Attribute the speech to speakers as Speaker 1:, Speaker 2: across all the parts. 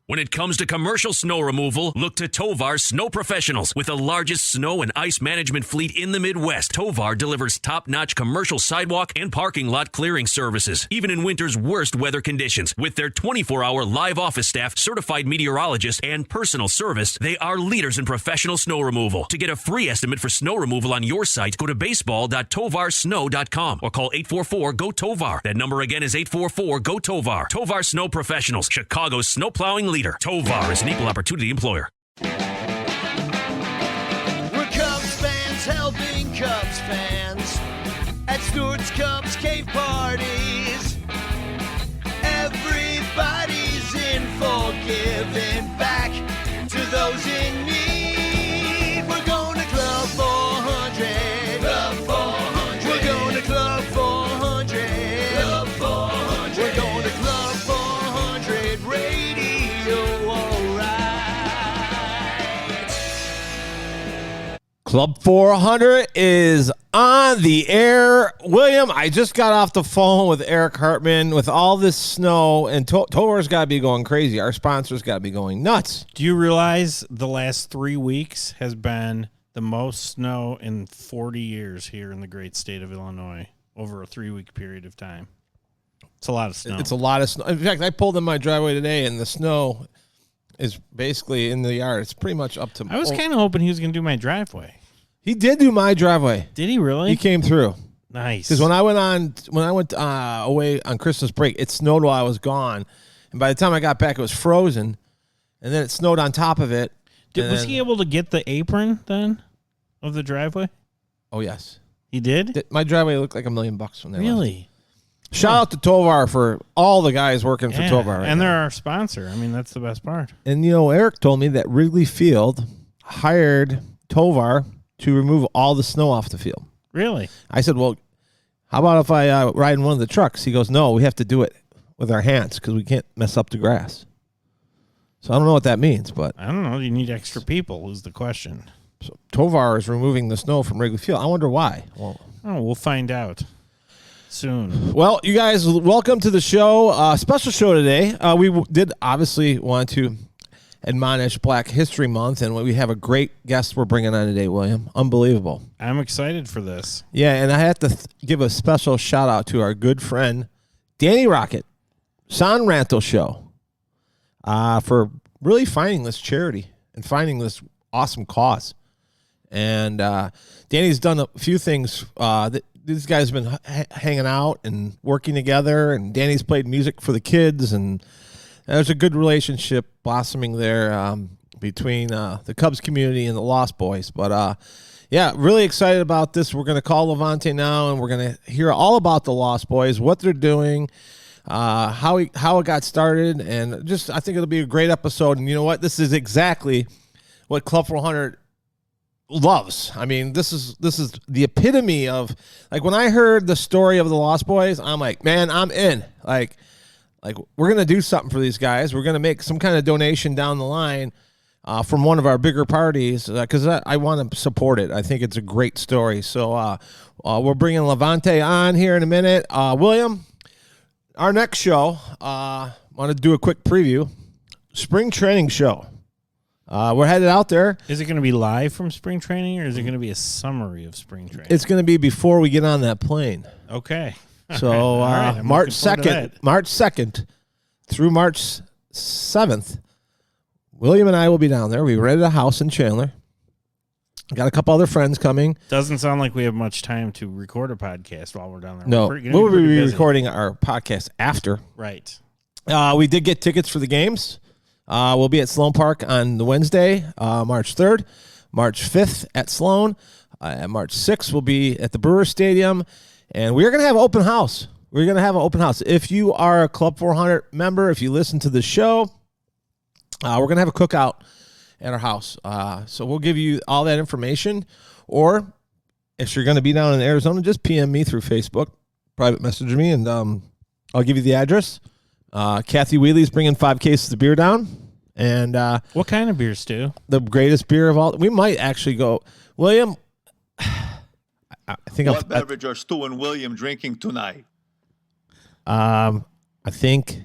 Speaker 1: When it comes to commercial snow removal, look to Tovar Snow Professionals. With the largest snow and ice management fleet in the Midwest, Tovar delivers top-notch commercial sidewalk and parking lot clearing services, even in winter's worst weather conditions. With their 24-hour live office staff, certified meteorologists, and personal service, they are leaders in professional snow removal. To get a free estimate for snow removal on your site, go to baseball.tovarsnow.com or call 844-GO-TOVAR. That number again is 844-GO-TOVAR. Tovar Snow Professionals, Chicago's snow plowing leader. Tovar is an equal opportunity employer.
Speaker 2: We're Cubs fans helping Cubs fans at Stewart's Cubs Cave parties. Everybody's in for giving back to those in need. We're going to Club 400. Club 400. We're going to Club 400. Club 400. We're going to Club 400 Radio.
Speaker 3: Club 400 is on the air. William, I just got off the phone with Eric Hartman with all this snow, and Tovar's got to be going crazy. Our sponsors got to be going nuts.
Speaker 4: Do you realize the last 3 weeks has been the most snow in 40 years here in the great state of Illinois over a 3-week period of time? It's a lot of snow.
Speaker 3: It's a lot of snow. In fact, I pulled in my driveway today, and the snow is basically in the yard. It's pretty much up to.
Speaker 4: I was kind of hoping he was going to do my driveway.
Speaker 3: He did do my driveway.
Speaker 4: Did he really?
Speaker 3: He came through.
Speaker 4: Nice.
Speaker 3: Because when I went away on Christmas break, it snowed while I was gone, and by the time I got back, it was frozen, and then it snowed on top of it.
Speaker 4: Was he able to get the apron then of the driveway?
Speaker 3: Oh yes,
Speaker 4: he did.
Speaker 3: My driveway looked like $1 million when they
Speaker 4: really.
Speaker 3: Left. Shout out to Tovar for all the guys working for Tovar,
Speaker 4: and they're our sponsor. I mean, that's the best part.
Speaker 3: And Eric told me that Wrigley Field hired Tovar to remove all the snow off the field.
Speaker 4: Really?
Speaker 3: I said, well, how about if I ride in one of the trucks? He goes, no, we have to do it with our hands because we can't mess up the grass. So I don't know what that means, but
Speaker 4: I don't know. You need extra people is the question.
Speaker 3: So Tovar is removing the snow from Wrigley Field. I wonder why. Well,
Speaker 4: we'll find out soon.
Speaker 3: Well, you guys, welcome to the show. Special show today. We did obviously want to admonish Black History Month, and we have a great guest we're bringing on today, William. Unbelievable.
Speaker 4: I'm excited for this.
Speaker 3: Yeah, and I have to give a special shout out to our good friend Danny Rocket, San Ranto Show, for really finding this charity and finding this awesome cause. And Danny's done a few things. These guys have been hanging out and working together, and Danny's played music for the kids, and there's a good relationship blossoming there between the Cubs community and the Lost Boyz. But, yeah, really excited about this. We're going to call LaVonte now, and we're going to hear all about the Lost Boyz, what they're doing, how it got started, and just I think it'll be a great episode. And you know what? This is exactly what Club 400 loves. I mean, this is the epitome of, like, when I heard the story of the Lost Boyz, I'm like, man, I'm in. Like we're going to do something for these guys. We're going to make some kind of donation down the line from one of our bigger parties because I want to support it. I think it's a great story. So we're bringing LaVonte on here in a minute. William, our next show, I want to do a quick preview. Spring training show. We're headed out there.
Speaker 4: Is it going to be live from spring training, or is it going to be a summary of spring training?
Speaker 3: It's going to be before we get on that plane.
Speaker 4: Okay.
Speaker 3: So
Speaker 4: right.
Speaker 3: March 2nd through March 7th, William and I will be down there. We rented a house in Chandler. Got a couple other friends coming.
Speaker 4: Doesn't sound like we have much time to record a podcast while we're down there.
Speaker 3: No, we'll be recording our podcast after.
Speaker 4: Right.
Speaker 3: We did get tickets for the games. We'll be at Sloan Park on the Wednesday, March 3rd, March 5th at Sloan. March 6th, we'll be at the Brewers Stadium. And we're going to have an open house. We're going to have an open house. If you are a Club 400 member, if you listen to the show, we're going to have a cookout at our house. So we'll give you all that information. Or if you're going to be down in Arizona, just PM me through Facebook, private message me, and I'll give you the address. Kathy Wheatley's bringing 5 cases of beer down. And
Speaker 4: what kind of beer, Stu?
Speaker 3: The greatest beer of all. We might actually go, William. I think
Speaker 5: what beverage are Stu and William drinking tonight?
Speaker 3: I think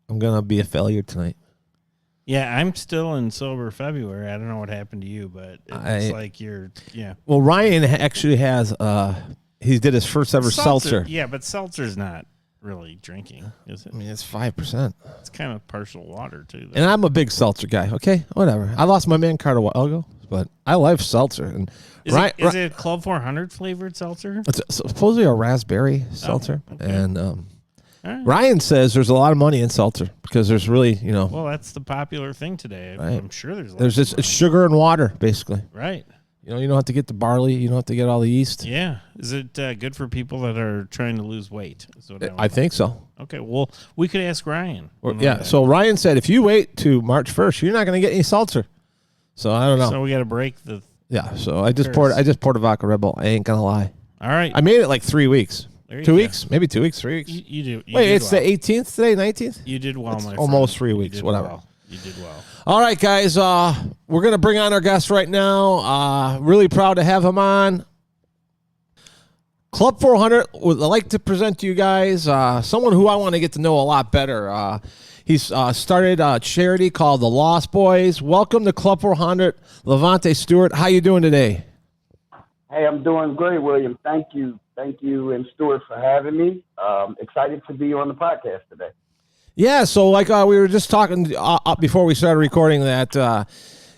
Speaker 3: I'm gonna be a failure tonight.
Speaker 4: Yeah, I'm still in sober February. I don't know what happened to you, but it's like you're, yeah.
Speaker 3: Well, Ryan actually has, he did his first ever seltzer.
Speaker 4: Yeah, but seltzer's not really drinking, is it?
Speaker 3: I mean, it's 5%.
Speaker 4: It's kind of partial water, too.
Speaker 3: And I'm a big seltzer guy. Okay, whatever. I lost my man card a while ago, but I like seltzer. And
Speaker 4: Is it a Club 400 flavored seltzer?
Speaker 3: It's supposedly a raspberry seltzer.
Speaker 4: Okay.
Speaker 3: And
Speaker 4: Right.
Speaker 3: Ryan says there's a lot of money in seltzer because there's really,
Speaker 4: Well, that's the popular thing today.
Speaker 3: Right.
Speaker 4: I'm sure there's
Speaker 3: just it's sugar and water, basically.
Speaker 4: Right.
Speaker 3: You don't have to get the barley. You don't have to get all the yeast.
Speaker 4: Yeah. Is it good for people that are trying to lose weight?
Speaker 3: I think so.
Speaker 4: Okay. Well, we could ask Ryan.
Speaker 3: So Ryan said if you wait to March 1st, you're not going to get any seltzer. So I don't know.
Speaker 4: So we got to break the.
Speaker 3: Yeah. So I just poured a vodka Red Bull. I ain't gonna lie.
Speaker 4: All right.
Speaker 3: I made it like 3 weeks.
Speaker 4: 2
Speaker 3: weeks, maybe 2 weeks, 3 weeks.
Speaker 4: You do.
Speaker 3: Wait, it's the 18th today, 19th?
Speaker 4: You did well, my friend.
Speaker 3: Almost 3 weeks, whatever.
Speaker 4: Well. You did well.
Speaker 3: All right, guys. We're going to bring on our guest right now. Really proud to have him on. Club 400 would like to present to you guys someone who I want to get to know a lot better. He's started a charity called the Lost Boyz. Welcome to Club 400, LaVonte Stewart. How you doing today?
Speaker 6: Hey, I'm doing great, William. Thank you. Thank you and Stuart for having me. Excited to be on the podcast today.
Speaker 3: Yeah, so like we were just talking before we started recording that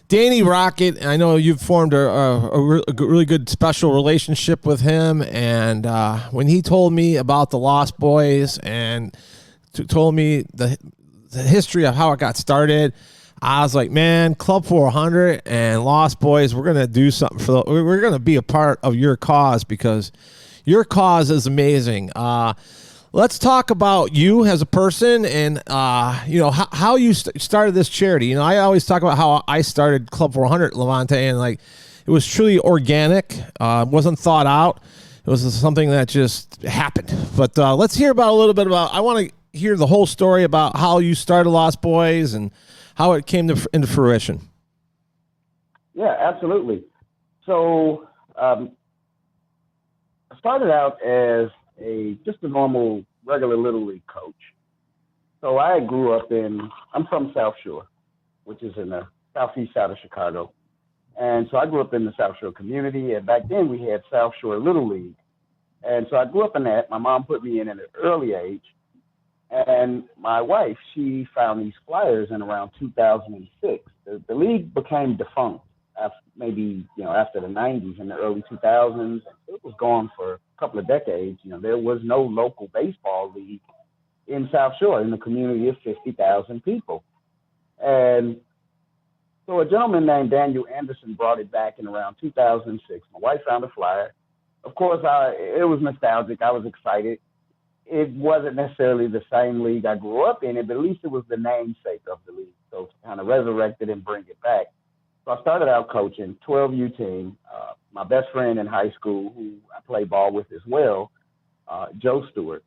Speaker 3: Danny Rocket, I know you've formed a really good special relationship with him, and when he told me about the Lost Boyz and told me the history of how it got started, I was like, man, Club 400 and Lost Boyz, we're going to do something we're going to be a part of your cause because your cause is amazing. Let's talk about you as a person and, how you started this charity. I always talk about how I started Club 400, LaVonte, and like it was truly organic. Wasn't thought out. It was something that just happened. But let's hear about a little bit about, I want to hear the whole story about how you started Lost Boyz and how it came into fruition.
Speaker 6: Yeah, absolutely. So I started out as just a normal, regular Little League coach. So I grew up I'm from South Shore, which is in the southeast side of Chicago. And so I grew up in the South Shore community. And back then we had South Shore Little League. And so I grew up in that. My mom put me in at an early age. And my wife, she found these flyers in around 2006. The league became defunct after the 90s and the early 2000s. It was gone for a couple of decades. There was no local baseball league in South Shore in the community of 50,000 people. And so a gentleman named Daniel Anderson brought it back in around 2006. My wife found a flyer. Of course, it was nostalgic. I was excited. It wasn't necessarily the same league I grew up in, but at least it was the namesake of the league. So to kind of resurrect it and bring it back. So I started out coaching 12U team. My best friend in high school, who I played ball with as well, Joe Stewart,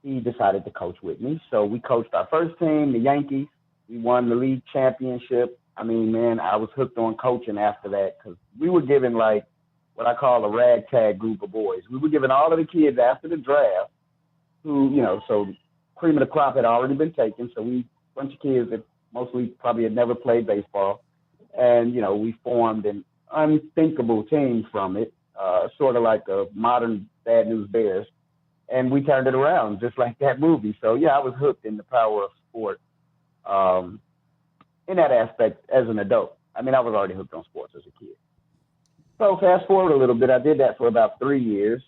Speaker 6: he decided to coach with me. So we coached our first team, the Yankees. We won the league championship. I mean, man, I was hooked on coaching after that because we were given like what I call a ragtag group of boys. We were given all of the kids after the draft who, so cream of the crop had already been taken. So a bunch of kids that mostly probably had never played baseball. And, we formed an unthinkable team from it, sort of like a modern Bad News Bears. And we turned it around just like that movie. So, yeah, I was hooked in the power of sport in that aspect as an adult. I mean, I was already hooked on sports as a kid. So fast forward a little bit, I did that for about 3 years.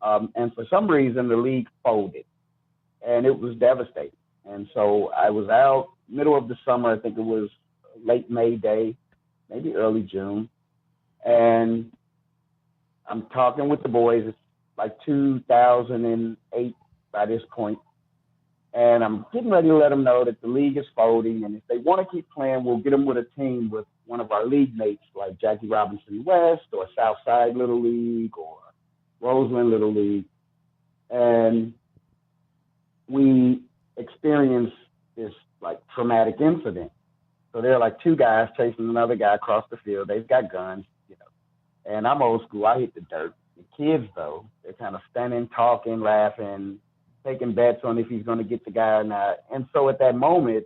Speaker 6: And for some reason, the league folded. And it was devastating. And so I was out middle of the summer. I think it was late May Day, maybe early June. And I'm talking with the boys. It's like 2008 by this point. And I'm getting ready to let them know that the league is folding. And if they want to keep playing, we'll get them with a team with one of our league mates, like Jackie Robinson West or Southside Little League or Roseland Little League. And we experienced this like traumatic incident. So there are like two guys chasing another guy across the field. They've got guns, and I'm old school. I hit the dirt. The kids, though, they're kind of standing, talking, laughing, taking bets on if he's going to get the guy or not. And so at that moment,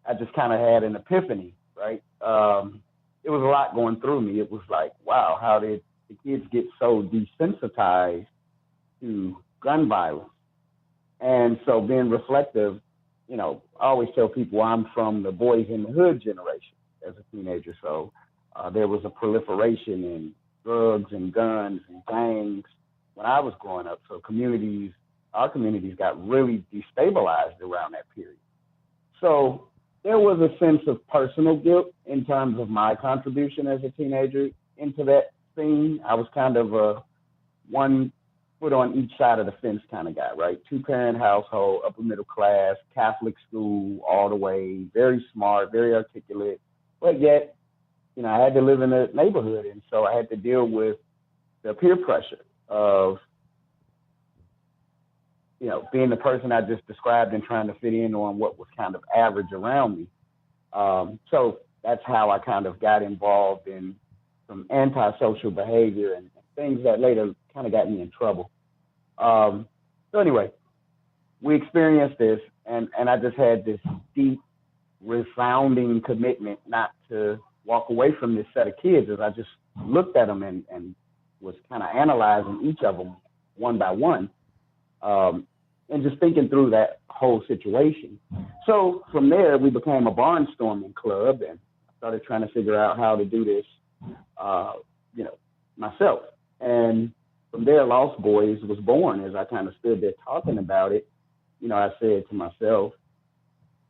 Speaker 6: I just kind of had an epiphany, right? It was a lot going through me. It was like, wow, how did the kids get so desensitized to gun violence? And so being reflective, you know, I always tell people I'm from the boys in the hood generation as a teenager. So there was a proliferation in drugs and guns and gangs when I was growing up. So our communities got really destabilized around that period. So there was a sense of personal guilt in terms of my contribution as a teenager into that scene. I was kind of a one foot on each side of the fence kind of guy, right? 2-parent household, upper middle class, Catholic school all the way, very smart, very articulate, but yet, you know, I had to live in a neighborhood, and so I had to deal with the peer pressure of, you know, being the person I just described and trying to fit in on what was kind of average around me. So that's how I kind of got involved in some antisocial behavior and things that later kind of got me in trouble. So anyway, we experienced this, and I just had this deep, resounding commitment not to walk away from this set of kids as I just looked at them and was kind of analyzing each of them one by one. And just thinking through that whole situation. So from there, we became a barnstorming club, and I started trying to figure out how to do this, you know, myself. And from there, Lost Boyz was born. As I kind of stood there talking about it, you know, I said to myself,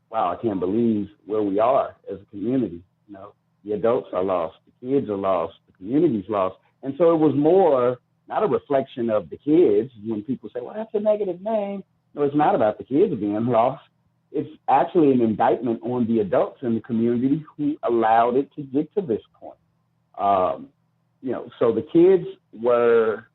Speaker 6: wow, I can't believe where we are as a community. You know, the adults are lost, the kids are lost, the community's lost. And so it was more not a reflection of the kids. When people say, well, that's a negative name. No, it's not about the kids being lost. It's actually an indictment on the adults in the community who allowed it to get to this point. You know, so the kids were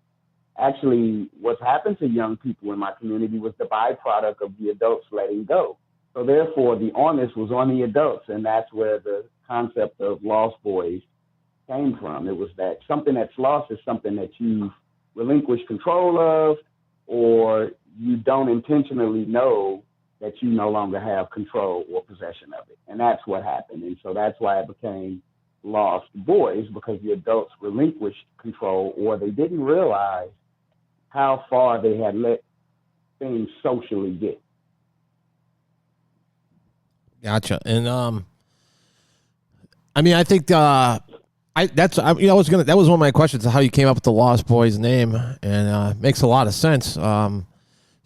Speaker 6: actually, what's happened to young people in my community was the byproduct of the adults letting go. So therefore, the onus was on the adults, and that's where the concept of Lost Boyz came from. It was that something that's lost is something that you relinquish control of, or you don't intentionally know that you no longer have control or possession of it. And that's what happened. And so that's why it became Lost Boyz, because the adults relinquished control, or they didn't realize how far they had let things socially get.
Speaker 3: Gotcha. And I mean, I think that was one of my questions, how you came up with the Lost Boyz name, and makes a lot of sense.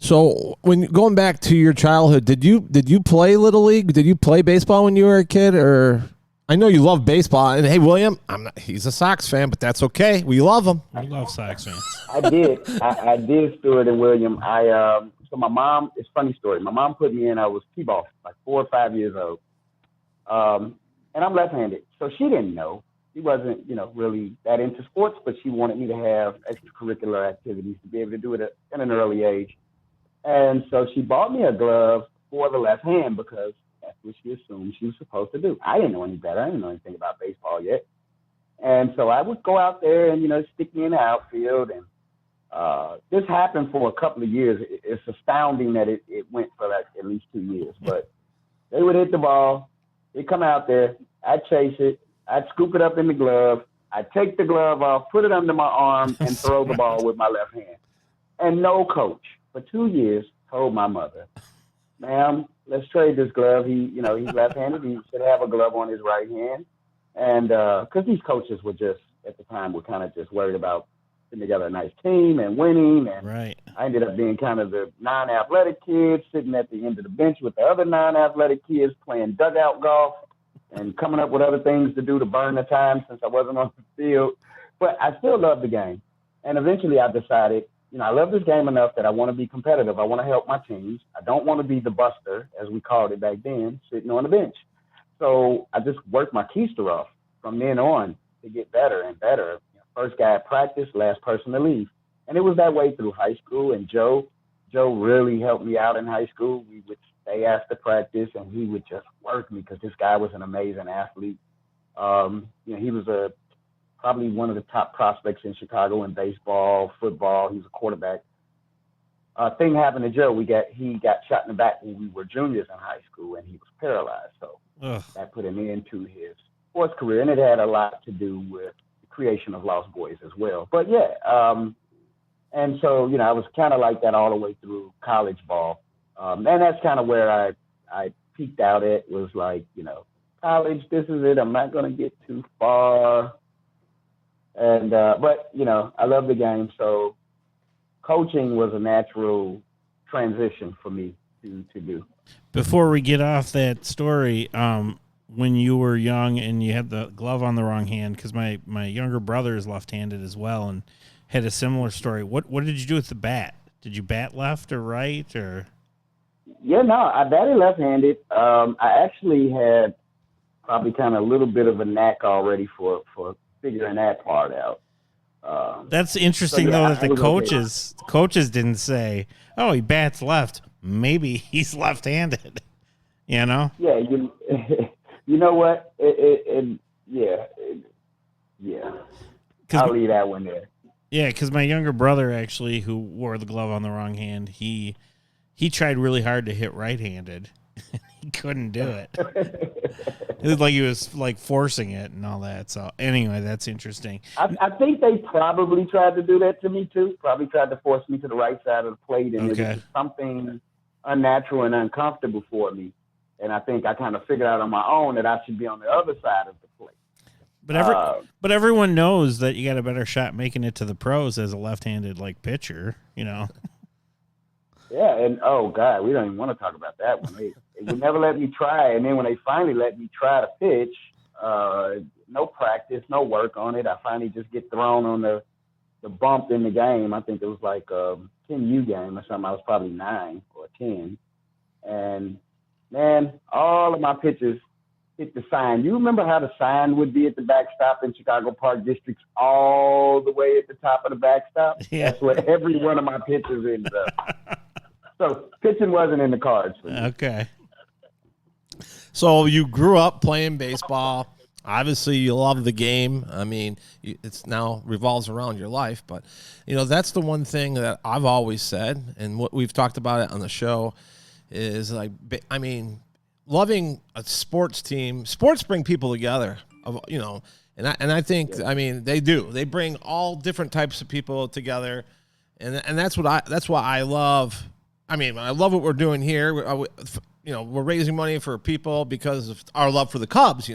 Speaker 3: So when going back to your childhood, did you play Little League? Did you play baseball when you were a kid? Or I know you love baseball. And hey, William, he's a Sox fan, but that's okay. We love him.
Speaker 4: We love Sox fans.
Speaker 6: I did, Stewart and William. So my mom, it's a funny story. My mom put me in, I was T-ball, like 4 or 5 years old. And I'm left-handed. So she didn't know. She wasn't, you know, really that into sports, but she wanted me to have extracurricular activities to be able to do it at an early age. And so she bought me a glove for the left hand because that's what she assumed she was supposed to do. I didn't know any better. I didn't know anything about baseball yet. And so I would go out there and, you know, stick me in the outfield. And this happened for a couple of years. It's astounding that it went for like at least 2 years. But they would hit the ball. They'd come out there. I'd chase it. I'd scoop it up in the glove. I'd take the glove off, put it under my arm, and throw the ball with my left hand. And no coach for 2 years told my mother, ma'am, let's trade this glove. He's left-handed. He should have a glove on his right hand. And because these coaches were just, at the time, were kind of just worried about putting together a nice team and winning. And
Speaker 4: right.
Speaker 6: I ended up being kind of the non-athletic kid sitting at the end of the bench with the other non-athletic kids playing dugout golf and coming up with other things to do to burn the time since I wasn't on the field. But I still loved the game. And eventually I decided, you know, I love this game enough that I want to be competitive. I want to help my teams. I don't want to be the buster, as we called it back then, sitting on the bench. So I just worked my keister off from then on to get better and better. You know, first guy at practice, last person to leave. And it was that way through high school. And Joe really helped me out in high school. We would stay after practice, and he would just work me because this guy was an amazing athlete. You know, he was probably one of the top prospects in Chicago in baseball, football. He was a quarterback. Thing happened to Joe. He got shot in the back when we were juniors in high school, and he was paralyzed. So that put him into his sports career, and it had a lot to do with the creation of Lost Boyz as well. But and so, I was kind of like that all the way through college ball. And that's kind of where I peaked out at, was like, college, this is it. I'm not going to get too far. And, but, I love the game. So coaching was a natural transition for me to do.
Speaker 4: Before we get off that story, when you were young and you had the glove on the wrong hand, because my younger brother is left-handed as well and had a similar story. What did you do with the bat? Did you bat left or right or?
Speaker 6: Yeah, no, I batted left-handed. I actually had probably kind of a little bit of a knack already for figuring that part out.
Speaker 4: That's interesting though that the coaches didn't say, "Oh, he bats left. Maybe he's left-handed."
Speaker 6: Yeah, you know what? Yeah. I'll leave that one there.
Speaker 4: Yeah, because my younger brother actually, who wore the glove on the wrong hand, he tried really hard to hit right-handed. He couldn't do it. It was like he was like forcing it and all that. So anyway, that's interesting.
Speaker 6: I think they probably tried to do that to me too. Probably tried to force me to the right side of the plate, and it was just something unnatural and uncomfortable for me. And I think I kind of figured out on my own that I should be on the other side of the plate.
Speaker 4: But everyone knows that you got a better shot making it to the pros as a left-handed pitcher,
Speaker 6: Yeah, and oh God, we don't even want to talk about that one. They would never let me try, and then when they finally let me try to pitch, no practice, no work on it. I finally just get thrown on the bump in the game. I think it was like a 10U game or something. I was probably 9 or 10, and man, all of my pitches hit the sign. You remember how the sign would be at the backstop in Chicago Park Districts all the way at the top of the backstop? Yeah. That's where every one of my pitches ended up. So pitching wasn't in the cards for me.
Speaker 4: Okay.
Speaker 3: So you grew up playing baseball. Obviously, you love the game. I mean, it's now revolves around your life. But, that's the one thing that I've always said, and what we've talked about it on the show, is loving a sports team. Sports bring people together, and I think, they do. They bring all different types of people together, and that's why I love. I love what we're doing here. We're raising money for people because of our love for the Cubs,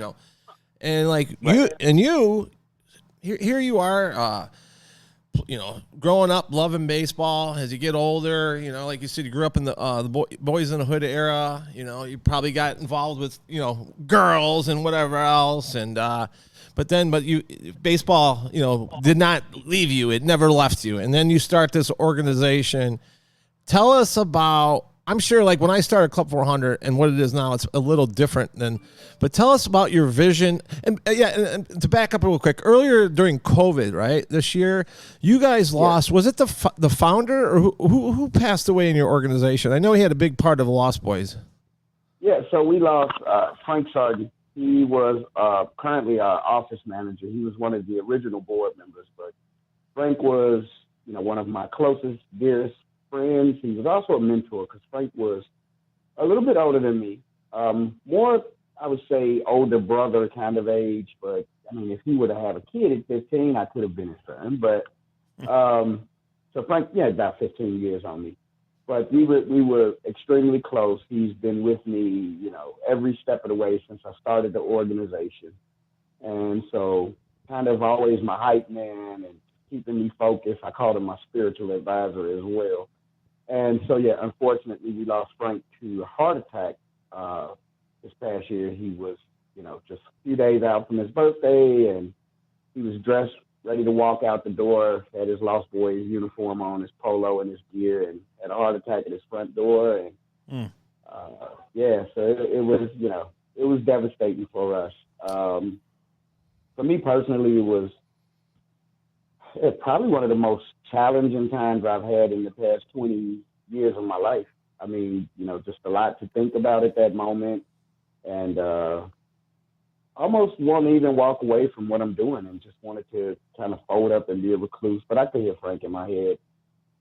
Speaker 3: and here you are, growing up loving baseball. As you get older, like you said, you grew up in the Boys in the Hood era. You probably got involved with girls and whatever else, and baseball did not leave you. It never left you, and then you start this organization. Tell us about. I'm sure, when I started Club 400 and what it is now, it's a little different but tell us about your vision. And and to back up real quick, earlier during COVID, right, this year, you guys lost, was it the founder or who passed away in your organization? I know he had a big part of the Lost Boyz.
Speaker 6: Yeah, so we lost Frank Sargent. He was currently our office manager. He was one of the original board members, but Frank was, one of my closest, dearest friends. He was also a mentor because Frank was a little bit older than me. More, I would say, older brother kind of age. But if he would have had a kid at 15, I could have been his son. But so Frank, about 15 years on me. But we were extremely close. He's been with me, every step of the way since I started the organization. And so kind of always my hype man and keeping me focused. I called him my spiritual advisor as well. And so, unfortunately, we lost Frank to a heart attack this past year. He was, just a few days out from his birthday, and he was dressed, ready to walk out the door, had his Lost Boyz uniform on, his polo and his gear, and had a heart attack at his front door. And, so it was, it was devastating for us. For me personally, it was probably one of the most challenging times I've had in the past 20 years of my life. Just a lot to think about at that moment, and almost want to even walk away from what I'm doing and just wanted to kind of fold up and be a recluse. But I could hear Frank in my head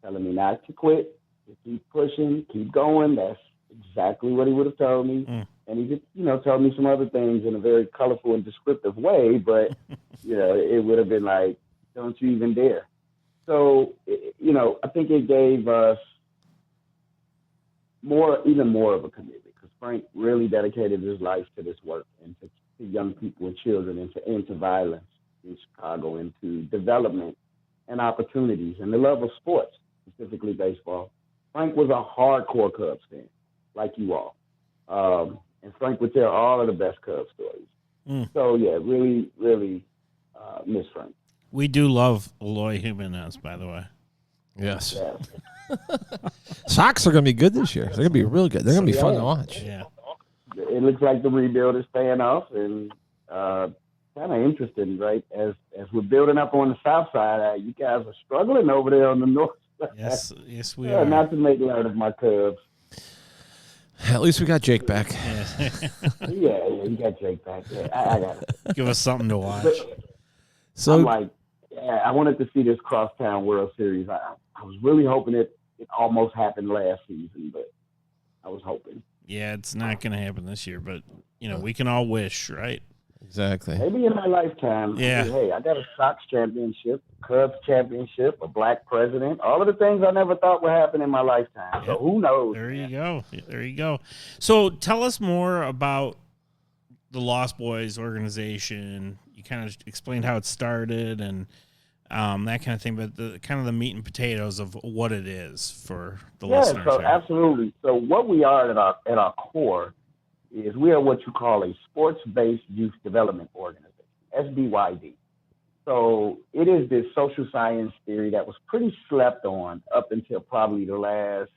Speaker 6: telling me not to quit, to keep pushing, keep going. That's exactly what he would have told me. And he just, told me some other things in a very colorful and descriptive way, but, it would have been like, don't you even dare. So, I think it gave us even more of a commitment, because Frank really dedicated his life to this work and to young people and children, and to end to violence in Chicago, into development and opportunities and the love of sports, specifically baseball. Frank was a hardcore Cubs fan, like you all. And Frank would tell all of the best Cubs stories. So, yeah, really, really miss Frank.
Speaker 4: We do love Eloy Jimenez, by the way.
Speaker 3: Yes.
Speaker 6: Yeah.
Speaker 3: Sox are going to be good this year. They're going to be real good. They're going to be fun to watch.
Speaker 4: Yeah.
Speaker 6: It looks like the rebuild is paying off, and kind of interesting, right? As we're building up on the south side, you guys are struggling over there on the north side.
Speaker 4: Yes, we are.
Speaker 6: Not to make light of my Cubs.
Speaker 3: At least we got Jake back.
Speaker 6: Yeah, you got Jake back. Yeah, I got it.
Speaker 4: Give us something to watch.
Speaker 3: So
Speaker 6: I'm like, I wanted to see this crosstown World Series. I was really hoping it almost happened last season, but I was hoping.
Speaker 4: Yeah, it's not going to happen this year, but, we can all wish, right?
Speaker 3: exactly.
Speaker 6: Maybe in my lifetime.
Speaker 4: Yeah.
Speaker 6: Hey, I got a Sox championship, Cubs championship, a black president, all of the things I never thought would happen in my lifetime. So who knows?
Speaker 4: There you go. There you go. So tell us more about the Lost Boyz organization. You kind of explained how it started and that kind of thing, but the kind of the meat and potatoes of what it is for the listeners.
Speaker 6: So
Speaker 4: here.
Speaker 6: absolutely. So what we are at our core is we are what you call a sports-based youth development organization, SBYD. So it is this social science theory that was pretty slept on up until probably the last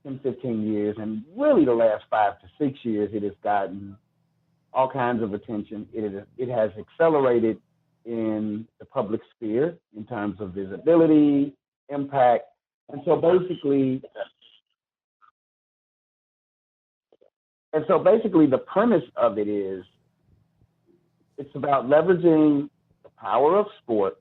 Speaker 6: 10, 15 years, and really the last 5 to 6 years it has gotten all kinds of attention. It has accelerated in the public sphere in terms of visibility, impact. And so basically the premise of it is it's about leveraging the power of sport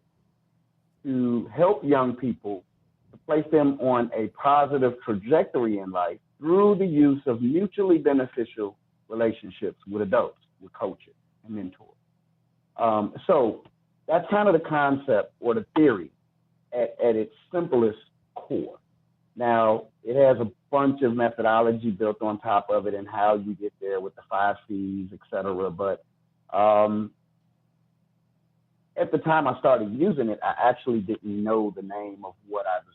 Speaker 6: to help young people, to place them on a positive trajectory in life through the use of mutually beneficial relationships with adults, with coaches and mentors. So that's kind of the concept or the theory at its simplest core. Now, it has a bunch of methodology built on top of it and how you get there with the 5 C's, et cetera. But at the time I started using it, I actually didn't know the name of what I was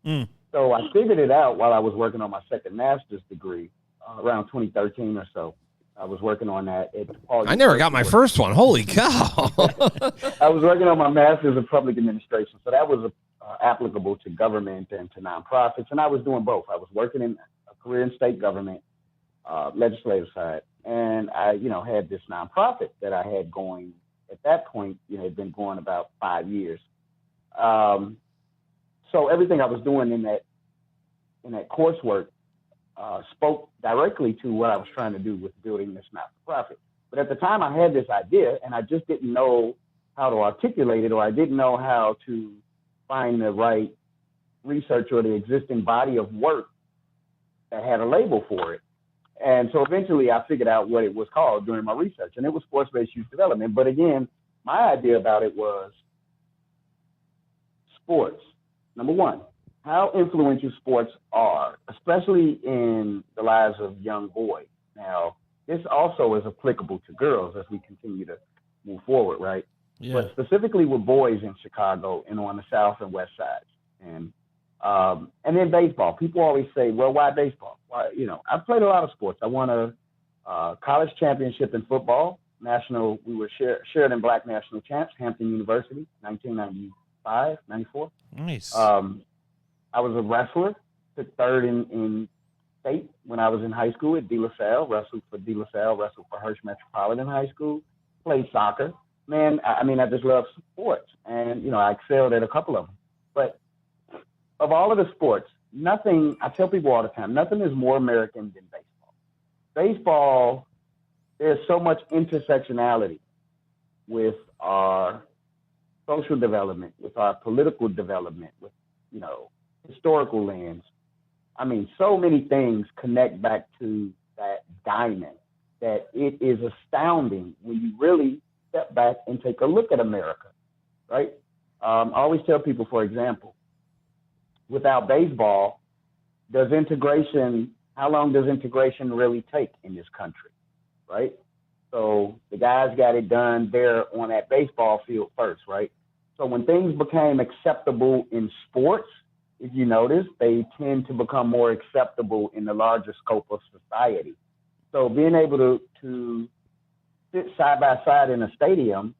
Speaker 6: doing. So I figured it out while I was working on my second master's degree around 2013 or so. I was working on that.
Speaker 3: I never got my first one. Holy cow.
Speaker 6: I was working on my master's in public administration. So that was applicable to government and to nonprofits. And I was doing both. I was working in a career in state government, legislative side. And I, had this nonprofit that I had going at that point, had been going about 5 years. So everything I was doing in that coursework spoke directly to what I was trying to do with building this not-for-profit. But at the time I had this idea and I just didn't know how to articulate it, or I didn't know how to find the right research or the existing body of work that had a label for it. And so eventually I figured out what it was called during my research, and it was sports-based youth development. But again, my idea about it was sports. Number one, how influential sports are, especially in the lives of young boys. Now, this also is applicable to girls as we continue to move forward, right?
Speaker 4: Yeah.
Speaker 6: But specifically with boys in Chicago and on the south and west sides. And then baseball. People always say, well, why baseball? Why, I've played a lot of sports. I won a college championship in football. We were Sheridan Black National Champs, Hampton University, 1995, 94.
Speaker 4: Nice.
Speaker 6: I was a wrestler, took third in state when I was in high school at De La Salle, wrestled for De La Salle, wrestled for Hirsch Metropolitan High School, played soccer. Man, I just love sports. And, I excelled at a couple of them. But of all of the sports, nothing, I tell people all the time, nothing is more American than baseball. Baseball, there's so much intersectionality with our social development, with our political development, with, historical lens. So many things connect back to that diamond that it is astounding when you really step back and take a look at America, right? I always tell people, for example, without baseball, how long does integration really take in this country, right? So the guys got it done there on that baseball field first, right? So when things became acceptable in sports, if you notice, they tend to become more acceptable in the larger scope of society. So being able to sit side by side in a stadium,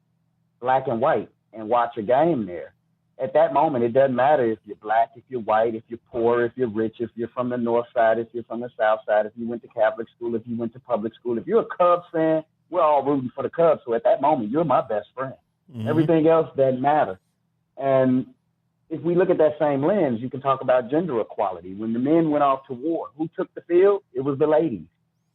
Speaker 6: black and white, and watch a game there, at that moment, it doesn't matter if you're black, if you're white, if you're poor, if you're rich, if you're from the north side, if you're from the south side, if you went to Catholic school, if you went to public school. If you're a Cubs fan, we're all rooting for the Cubs. So at that moment, you're my best friend. Mm-hmm. Everything else doesn't matter. And if we look at that same lens, you can talk about gender equality. When the men went off to war, who took the field? It was the ladies,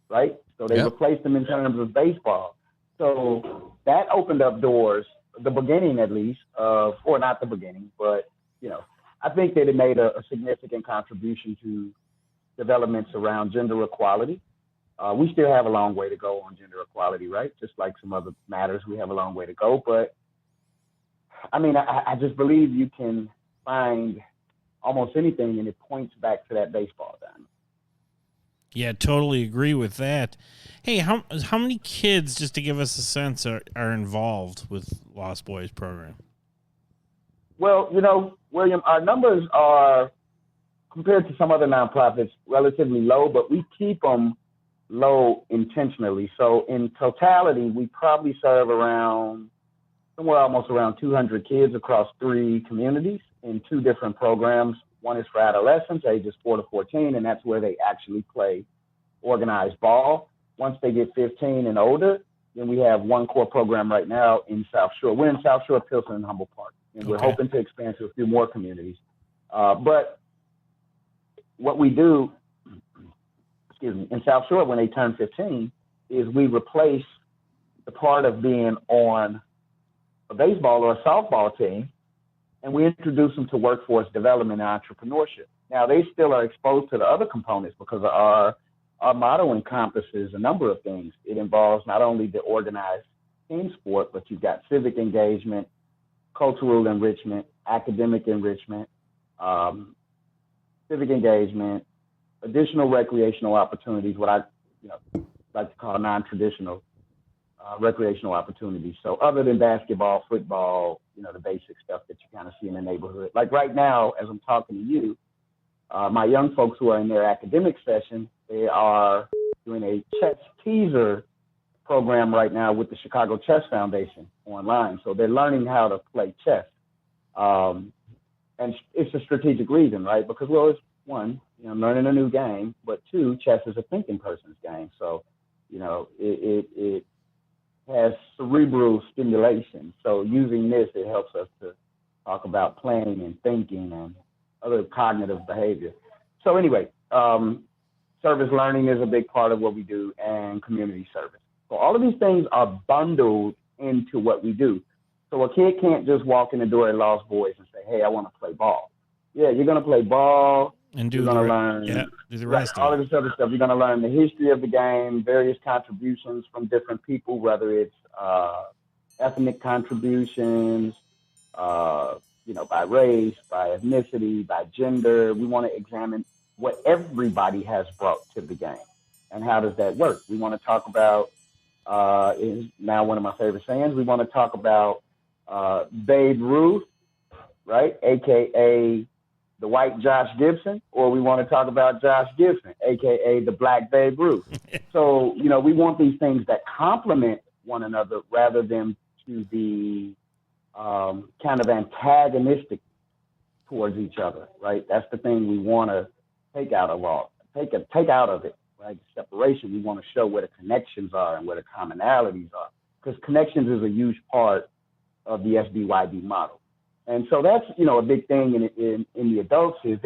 Speaker 6: right? So they replaced them in terms of baseball. So that opened up doors, the beginning at least, or not the beginning, but, I think that it made a significant contribution to developments around gender equality. We still have a long way to go on gender equality, right? Just like some other matters, we have a long way to go. But, I just believe you can find almost anything, and it points back to that baseball diamond.
Speaker 4: Yeah, totally agree with that. Hey, how many kids, just to give us a sense, are involved with Lost Boyz program?
Speaker 6: Well, William, our numbers are, compared to some other nonprofits, relatively low, but we keep them low intentionally. So in totality, we probably serve somewhere almost around 200 kids across 3 communities in 2 different programs. One is for adolescents, ages 4 to 14, and that's where they actually play organized ball. Once they get 15 and older, then we have one core program right now in South Shore. We're in South Shore, Pilsen, and Humboldt Park, and we're hoping to expand to a few more communities. But what we do, in South Shore when they turn 15, is we replace the part of being on a baseball or a softball team, and we introduce them to workforce development and entrepreneurship. Now, they still are exposed to the other components because our motto encompasses a number of things. It involves not only the organized team sport, but you've got civic engagement, cultural enrichment, academic enrichment, civic engagement, additional recreational opportunities, what I like to call non-traditional recreational opportunities. So other than basketball, football, the basic stuff that you kind of see in the neighborhood. Like right now, as I'm talking to you, my young folks who are in their academic session, they are doing a chess teaser program right now with the Chicago Chess Foundation online. So they're learning how to play chess. And it's a strategic reason, right? Because, well, it's one, learning a new game, but 2, chess is a thinking person's game. So, it has cerebral stimulation. So using this, it helps us to talk about planning and thinking and other cognitive behavior. So anyway, service learning is a big part of what we do, and community service. So all of these things are bundled into what we do. So a kid can't just walk in the door at Lost Boyz and say, hey, I want to play ball. Yeah, you're going to play ball.
Speaker 4: And
Speaker 6: you're going to learn
Speaker 4: do the rest
Speaker 6: all of this other stuff. You're going to learn the history of the game, various contributions from different people, whether it's ethnic contributions, by race, by ethnicity, by gender. We want to examine what everybody has brought to the game and how does that work. We want to talk about, is now one of my favorite sayings, we want to talk about Babe Ruth, right, a.k.a. the white Josh Gibson, or we want to talk about Josh Gibson, a.k.a. the black Babe Ruth. So, we want these things that complement one another rather than to be kind of antagonistic towards each other, right? That's the thing we want to take out of it, right? The separation, we want to show where the connections are and where the commonalities are, because connections is a huge part of the SBYD model. And so that's, a big thing in the adults is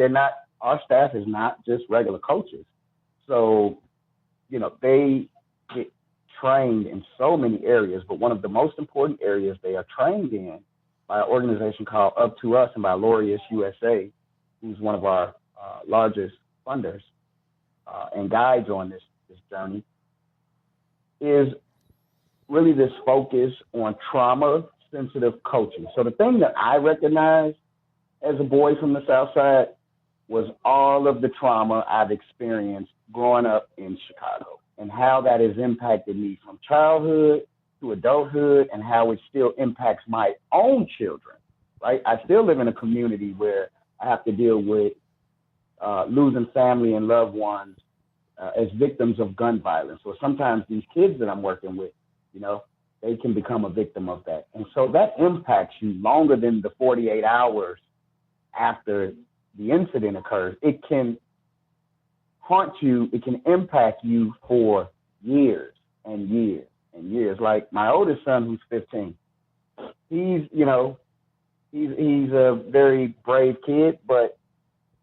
Speaker 6: our staff is not just regular coaches. So, they get trained in so many areas, but one of the most important areas they are trained in by an organization called Up to Us and by Laureus USA, who's one of our largest funders and guides on this journey, is really this focus on trauma-sensitive coaching. So the thing that I recognized as a boy from the South Side was all of the trauma I've experienced growing up in Chicago and how that has impacted me from childhood to adulthood and how it still impacts my own children, right? I still live in a community where I have to deal with losing family and loved ones as victims of gun violence. So sometimes these kids that I'm working with, you know, they can become a victim of that. And so that impacts you longer than the 48 hours after the incident occurs. It can haunt you. It can impact you for years and years and years. Like my oldest son, who's 15, he's a very brave kid, but,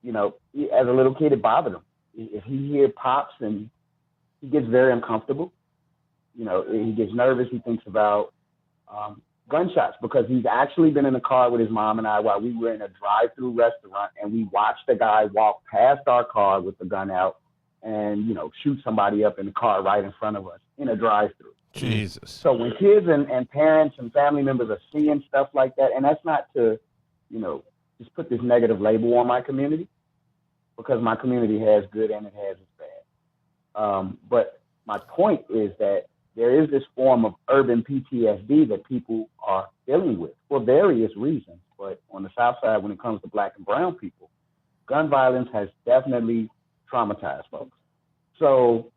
Speaker 6: you know, as a little kid, it bothered him. If he hears pops, and he gets very uncomfortable. You know, he gets nervous. He thinks about gunshots because he's actually been in the car with his mom and I while we were in a drive-through restaurant, and we watched a guy walk past our car with the gun out and, you know, shoot somebody up in the car right in front of us in a drive-through.
Speaker 3: Jesus.
Speaker 6: So when kids and parents and family members are seeing stuff like that, and that's not to, you know, just put this negative label on my community, because my community has good and it has its bad. But my point is that there is this form of urban PTSD that people are dealing with for various reasons. But on the South Side, when it comes to Black and brown people, gun violence has definitely traumatized folks. So,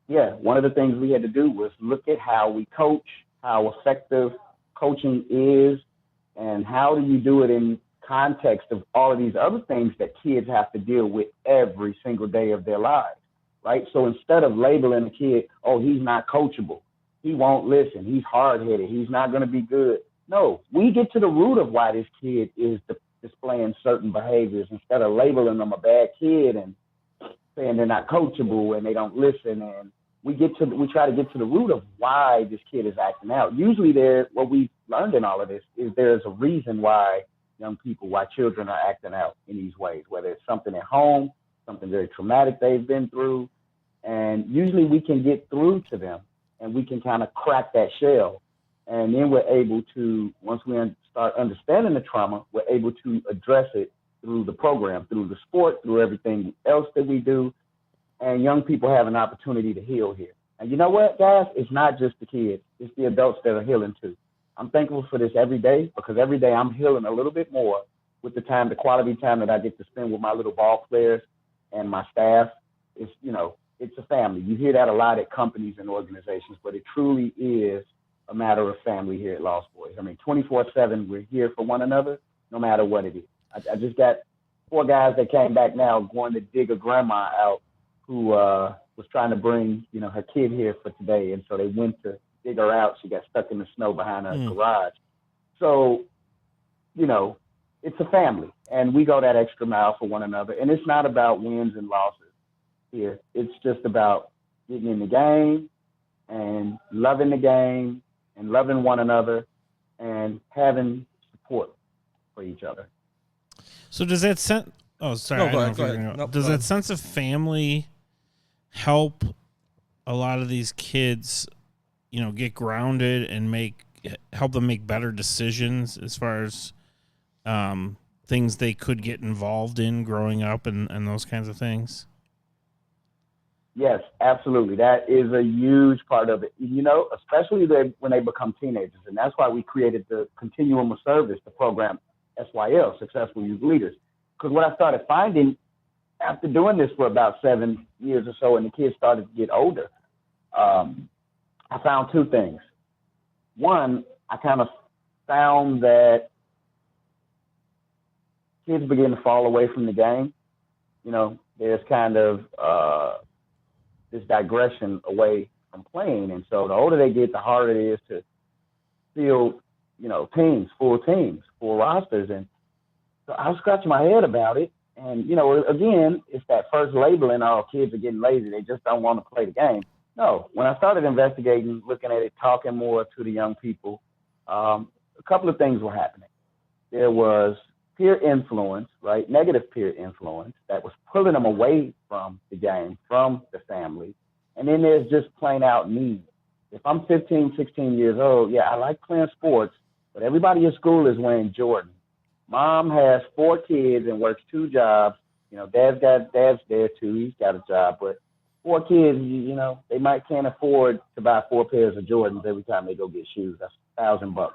Speaker 6: yeah, one of the things we had to do was look at how we coach, how effective coaching is, and how do you do it in context of all of these other things that kids have to deal with every single day of their lives, right? So instead of labeling a kid, oh, he's not coachable, he won't listen, he's hard-headed, he's not going to be good. No, we get to the root of why this kid is displaying certain behaviors instead of labeling them a bad kid and saying they're not coachable and they don't listen. And we try to get to the root of why this kid is acting out. Usually what we learned in all of this is there's a reason why why children are acting out in these ways, whether it's something at home, something very traumatic they've been through. And usually we can get through to them and we can kind of crack that shell. And then we're able to, once we start understanding the trauma, we're able to address it through the program, through the sport, through everything else that we do. And young people have an opportunity to heal here. And you know what, guys? It's not just the kids. It's the adults that are healing too. I'm thankful for this every day, because every day I'm healing a little bit more with the quality time that I get to spend with my little ball players and my staff. It's, you know, it's a family. You hear that a lot at companies and organizations, but it truly is a matter of family here at Lost Boyz. I mean, 24/7, we're here for one another, no matter what it is. I just got 4 guys that came back now going to dig a grandma out who was trying to bring, you know, her kid here for today. And so they went to dig her out. She got stuck in the snow behind her garage. So, you know, it's a family, and we go that extra mile for one another. And it's not about wins and losses here. It's just about getting in the game and loving the game and loving one another and having support for each other.
Speaker 4: So does that sense? Oh, sorry.
Speaker 3: No, go ahead. Nope,
Speaker 4: does
Speaker 3: go
Speaker 4: that
Speaker 3: ahead.
Speaker 4: sense of family help a lot of these kids, you know, get grounded and help them make better decisions as far as things they could get involved in growing up and those kinds of things?
Speaker 6: Yes, absolutely. That is a huge part of it, you know, especially when they become teenagers. And that's why we created the Continuum of Service, the program SYL, Successful Youth Leaders. Because what I started finding after doing this for about 7 years or so, and the kids started to get older, I found 2 things. One, I kind of found that kids begin to fall away from the game. You know, there's kind of this digression away from playing. And so the older they get, the harder it is to field, you know, full rosters. And so I was scratching my head about it. And, you know, again, it's that first labeling, oh, kids are getting lazy. They just don't want to play the game. No, when I started investigating, looking at it, talking more to the young people, a couple of things were happening. There was peer influence, right? Negative peer influence that was pulling them away from the game, from the family. And then there's just plain out need. if I'm 15, 16 years old, yeah, I like playing sports, but everybody in school is wearing Jordan. Mom has 4 kids and works 2 jobs. You know, dad's there too. He's got a job, but 4 kids, you know, they might can't afford to buy 4 pairs of Jordans every time they go get shoes. That's $1,000.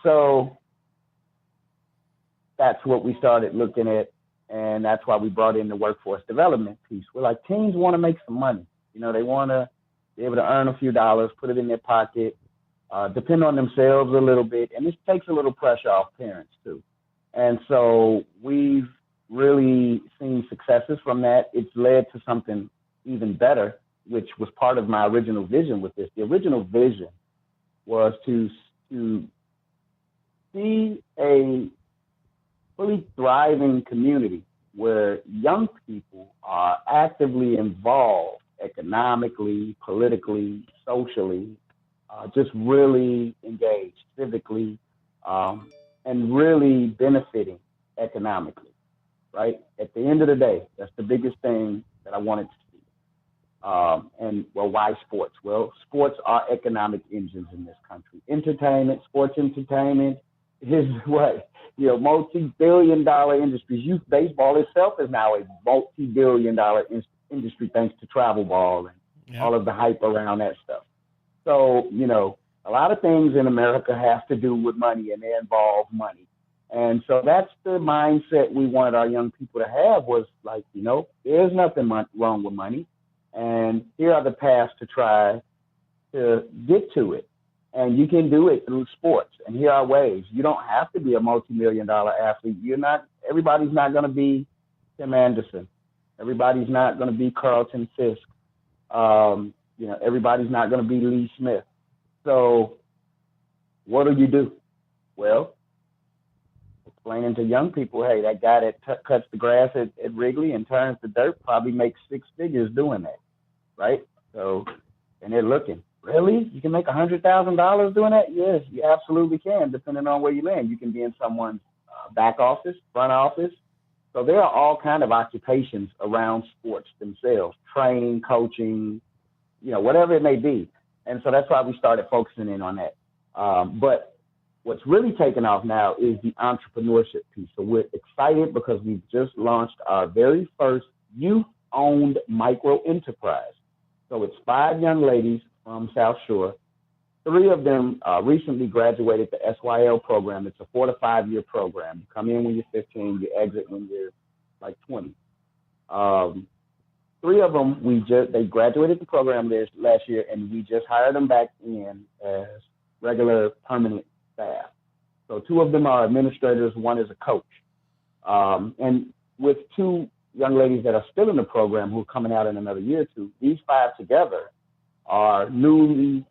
Speaker 6: So that's what we started looking at, and that's why we brought in the workforce development piece. We're like, teens want to make some money. You know, they want to be able to earn a few dollars, put it in their pocket, depend on themselves a little bit, and this takes a little pressure off parents too. And so we've really seen successes from that. It's led to something even better, which was part of my original vision with this. The original vision was to see a fully thriving community where young people are actively involved economically, politically, socially, just really engaged civically, and really benefiting economically, right? At the end of the day, that's the biggest thing that I wanted to see. And well, why sports? Well, sports are economic engines in this country. Entertainment, sports entertainment is what, you know, multi-billion-dollar industries. Youth baseball itself is now a multi-billion-dollar industry thanks to travel ball and all of the hype around that stuff. So, you know, a lot of things in America have to do with money, and they involve money. And so that's the mindset we wanted our young people to have, was like, you know, there's nothing wrong with money, and here are the paths to try to get to it. And you can do it through sports, and here are ways. You don't have to be a multi-million-dollar athlete. Everybody's not going to be Tim Anderson. Everybody's not going to be Carlton Fisk. You know, everybody's not going to be Lee Smith. So what do? Well, explaining to young people, hey, that guy that cuts the grass at Wrigley and turns the dirt probably makes 6 figures doing that, right? So, and they're looking, really? You can make $100,000 doing that? Yes, you absolutely can, depending on where you land. You can be in someone's back office, front office. So there are all kind of occupations around sports themselves, training, coaching, you know, whatever it may be. And so that's why we started focusing in on that. But what's really taken off now is the entrepreneurship piece. So we're excited because we've just launched our very first youth-owned micro enterprise. So it's 5 young ladies from South Shore. 3 of them recently graduated the SYL program. It's a 4 to 5 year program. You come in when you're 15, you exit when you're like 20. 3 of them, they graduated the program last year, and we just hired them back in as regular permanent staff. So 2 of them are administrators, 1 is a coach. And with 2 young ladies that are still in the program who are coming out in another year or 2, these 5 together are new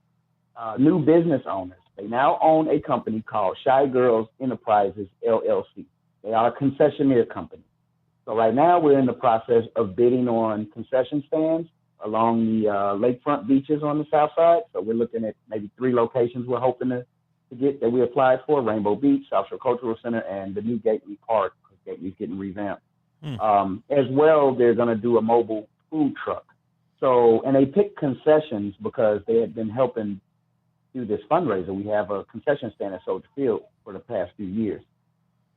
Speaker 6: business owners. They now own a company called Shy Girls Enterprises, LLC. They are a concessionaire company. So right now we're in the process of bidding on concession stands along the lakefront beaches on the south side. So we're looking at maybe 3 locations we're hoping to get that we applied for: Rainbow Beach, South Shore Cultural Center, and the new Gateway Park, because Gateway's getting revamped. As well, they're going to do a mobile food truck. So, and they picked concessions because they had been helping do this fundraiser. We have a concession stand at Soldier Field for the past few years.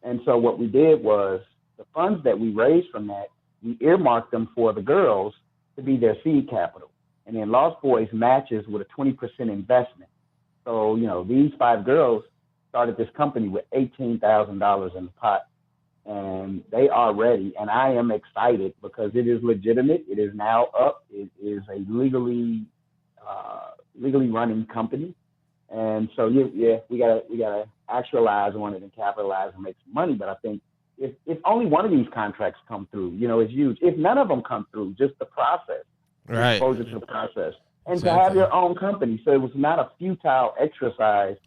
Speaker 6: And so what we did was, the funds that we raised from that, we earmarked them for the girls to be their seed capital. And then Lost Boyz matches with a 20% investment. So, you know, these 5 girls started this company with $18,000 in the pot, and they are ready. And I am excited because it is legitimate. It is now up. It is a legally running company. And so, we gotta actualize on it and capitalize and make some money. But I think if only one of these contracts come through, you know, it's huge. If none of them come through, just the process,
Speaker 3: right?
Speaker 6: Exposure to the process, and
Speaker 3: Exactly.
Speaker 6: to have your own company. So it was not a futile exercise,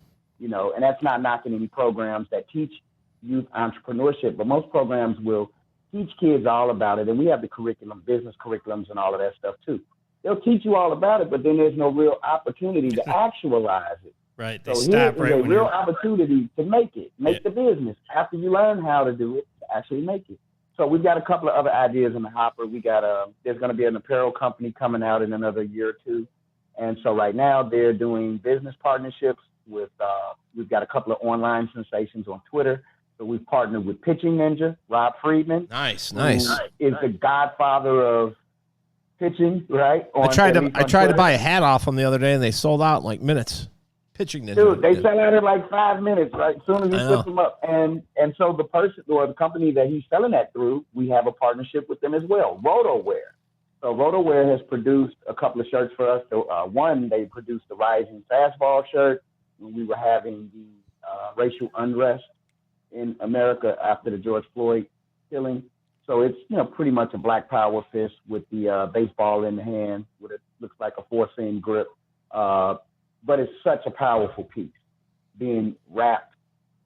Speaker 6: you know. And that's not knocking any programs that teach youth entrepreneurship, but most programs will teach kids all about it. And we have the curriculum, business curriculums, and all of that stuff too. They'll teach you all about it, but then there's no real opportunity to actualize it.
Speaker 4: Right. They
Speaker 6: So
Speaker 4: stop
Speaker 6: here
Speaker 4: right
Speaker 6: is a
Speaker 4: when
Speaker 6: real
Speaker 4: you're
Speaker 6: opportunity to make the business after you learn how to do it, to actually make it. So we've got a couple of other ideas in the hopper. We got there's going to be an apparel company coming out in another year or 2. And so right now they're doing business partnerships with, we've got a couple of online sensations on Twitter. So we've partnered with Pitching Ninja, Rob Freeman.
Speaker 3: Nice.
Speaker 6: Who is the godfather of pitching, right?
Speaker 3: I tried to buy a hat off them the other day, and they sold out in like minutes. Pitching Ninja.
Speaker 6: Dude, they sell out in like 5 minutes, right? As soon as he puts them up. And so the person or the company that he's selling that through, we have a partnership with them as well, RotoWear. So RotoWear has produced a couple of shirts for us. So, one, they produced the Rising Fastball shirt when we were having the racial unrest in America after the George Floyd killing. So it's, pretty much a black power fist with the baseball in the hand, with it looks like a 4-seam grip. But it's such a powerful piece, being wrapped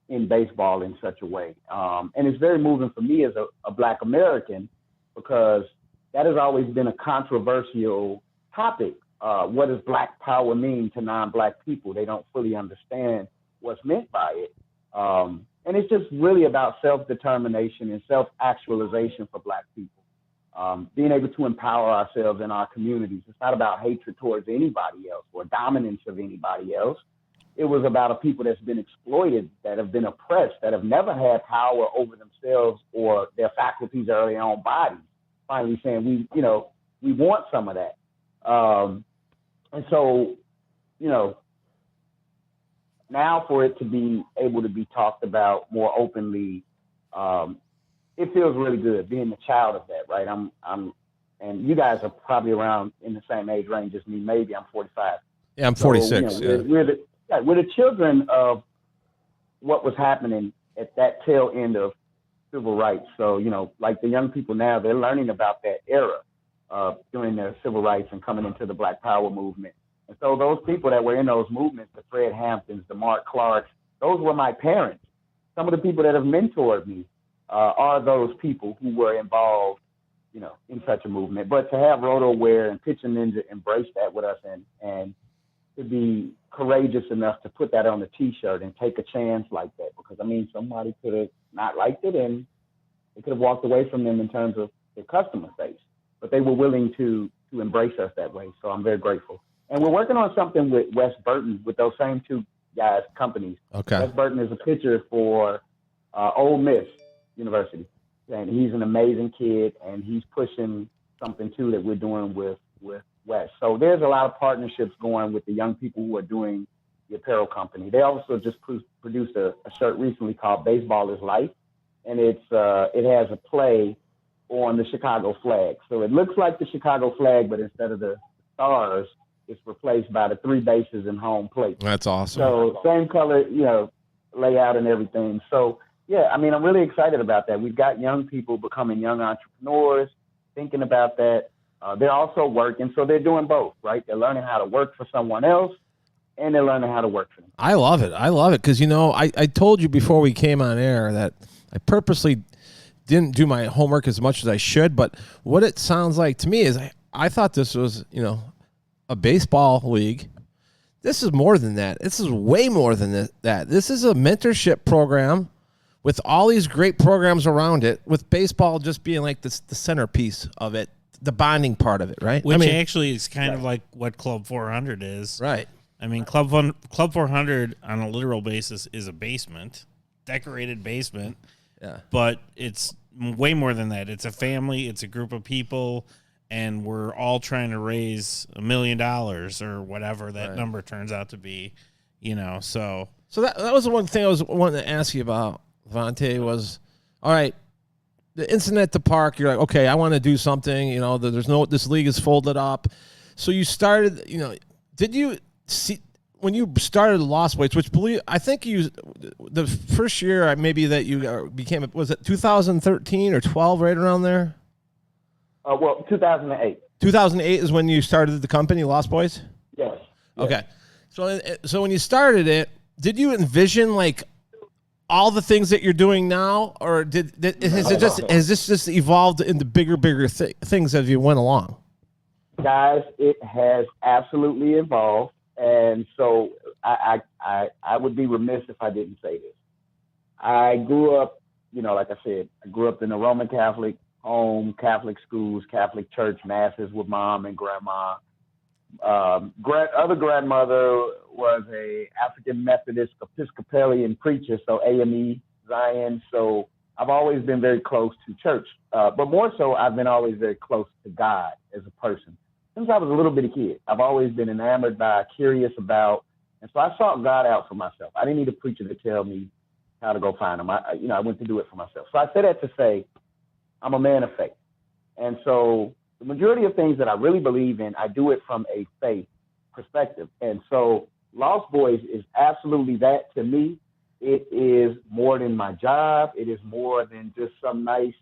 Speaker 6: in baseball in such a way. And it's very moving for me as a Black American, because that has always been a controversial topic. What does Black power mean to non-Black people? They don't fully understand what's meant by it. And it's just really about self-determination and self-actualization for Black people. Being able to empower ourselves in our communities. It's not about hatred towards anybody else or dominance of anybody else. It was about a people that's been exploited, that have been oppressed, that have never had power over themselves or their faculties or their own bodies. Finally saying, we want some of that. And so, now for it to be able to be talked about more openly, it feels really good being the child of that, right? And you guys are probably around in the same age range as me. Maybe I'm 45.
Speaker 3: Yeah, I'm 46.
Speaker 6: So, we're the children of what was happening at that tail end of civil rights. So, like the young people now, they're learning about that era during the civil rights and coming into the Black Power movement. And so those people that were in those movements, the Fred Hamptons, the Mark Clarks, those were my parents. Some of the people that have mentored me are those people who were involved, in such a movement. But to have RotoWear and Pitching Ninja embrace that with us and to be courageous enough to put that on a T-shirt and take a chance like that, because, somebody could have not liked it and they could have walked away from them in terms of their customer base. But they were willing to embrace us that way. So I'm very grateful. And we're working on something with Wes Burton, with those same two guys' companies.
Speaker 3: Okay.
Speaker 6: Wes Burton is a pitcher for Ole Miss University. And he's an amazing kid, and he's pushing something, too, that we're doing with Wes. So there's a lot of partnerships going with the young people who are doing the apparel company. They also just produced a shirt recently called Baseball is Life, and it has a play on the Chicago flag. So it looks like the Chicago flag, but instead of the stars, it's replaced by the 3 bases and home plate.
Speaker 3: That's awesome.
Speaker 6: So same color, layout and everything. So, yeah, I'm really excited about that. We've got young people becoming young entrepreneurs, thinking about that. They're also working, so they're doing both, right? They're learning how to work for someone else, and they're learning how to work for them.
Speaker 3: I love it. Because, I told you before we came on air that I purposely didn't do my homework as much as I should, but what it sounds like to me is I thought this was, a baseball league. This is more than that. This is way more than that. This is a mentorship program with all these great programs around it, with baseball just being like the centerpiece of it, the bonding part of it, right?
Speaker 4: Which actually is kind of like what Club 400 is.
Speaker 3: Right.
Speaker 4: Club 400 on a literal basis is a basement, decorated basement.
Speaker 3: Yeah.
Speaker 4: But it's way more than that. It's a family. It's a group of people, and we're all trying to raise $1 million or whatever that number turns out to be. So
Speaker 3: that was the one thing I was wanting to ask you about, LaVonte, was, all right, the incident at the park, you're like, okay, I want to do something, this league is folded up. So you started, did you see, when you started Lost Boyz, which I think the first year maybe that you became, was it 2013 or 12, right around there?
Speaker 6: 2008.
Speaker 3: 2008 is when you started the company, Lost Boyz?
Speaker 6: Yes.
Speaker 3: Okay. So when you started it, did you envision like all the things that you're doing now, or has this just evolved into bigger things as you went along?
Speaker 6: Guys, it has absolutely evolved, and so I would be remiss if I didn't say this. I grew up, like I said, I grew up in a Roman Catholic home, Catholic schools, Catholic church masses with mom and grandma. Other grandmother was a African Methodist Episcopalian preacher, so AME, Zion. So I've always been very close to church, but more so I've been always very close to God as a person. Since I was a little bitty kid, I've always been enamored by, curious about, and so I sought God out for myself. I didn't need a preacher to tell me how to go find him. I went to do it for myself. So I say that to say I'm a man of faith. And so the majority of things that I really believe in, I do it from a faith perspective. And so Lost Boyz is absolutely that to me. It is more than my job. It is more than just some nice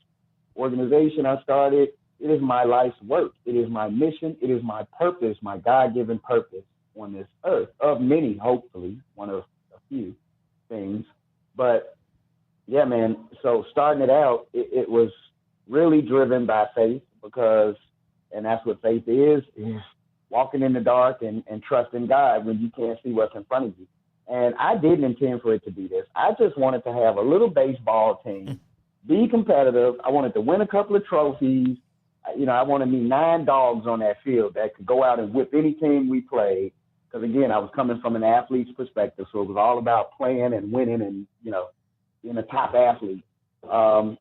Speaker 6: organization I started. It is my life's work. It is my mission. It is my purpose, my God-given purpose on this earth, of many, hopefully, one of a few things. But yeah, man, so starting it out, it was really driven by faith, because, and that's what faith is walking in the dark and trusting God when you can't see what's in front of you. And I didn't intend for it to be this. I just wanted to have a little baseball team, be competitive. I wanted to win a couple of trophies. I wanted me 9 dogs on that field that could go out and whip any team we played. Because again, I was coming from an athlete's perspective, so it was all about playing and winning and, being a top athlete. And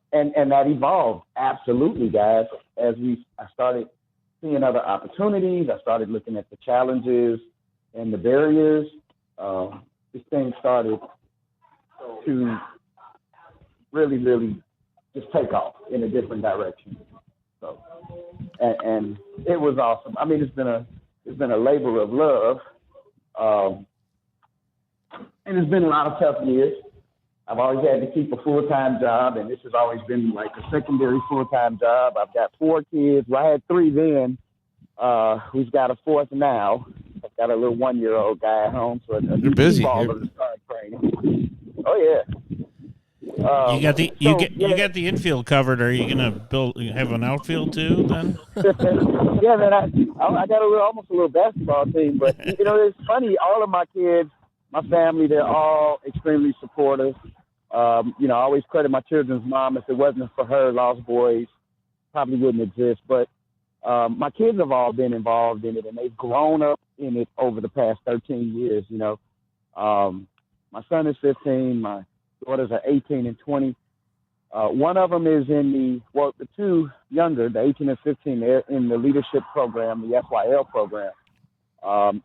Speaker 6: that evolved, absolutely, guys. As I started seeing other opportunities, I started looking at the challenges and the barriers. This thing started to really, really just take off in a different direction. So, and it was awesome. I mean, it's been a labor of love, and it's been a lot of tough years. I've always had to keep a full-time job, and this has always been like a secondary full-time job. I've got 4 kids. Well, I had 3 then. We've got a 4th now. I've got a little 1-year-old guy at home, so you're
Speaker 3: busy.
Speaker 6: To start training. Oh yeah.
Speaker 4: You got the infield covered. Are you gonna have an outfield too then?
Speaker 6: Yeah, man. I got almost a little basketball team, but it's funny. All of my kids, my family, they're all extremely supportive. I always credit my children's mom. If it wasn't for her, Lost Boyz probably wouldn't exist. But my kids have all been involved in it, and they've grown up in it over the past 13 years. My son is 15. My daughters are 18 and 20. One of them is in the 2 younger, the 18 and 15, they're in the leadership program, the SYL program.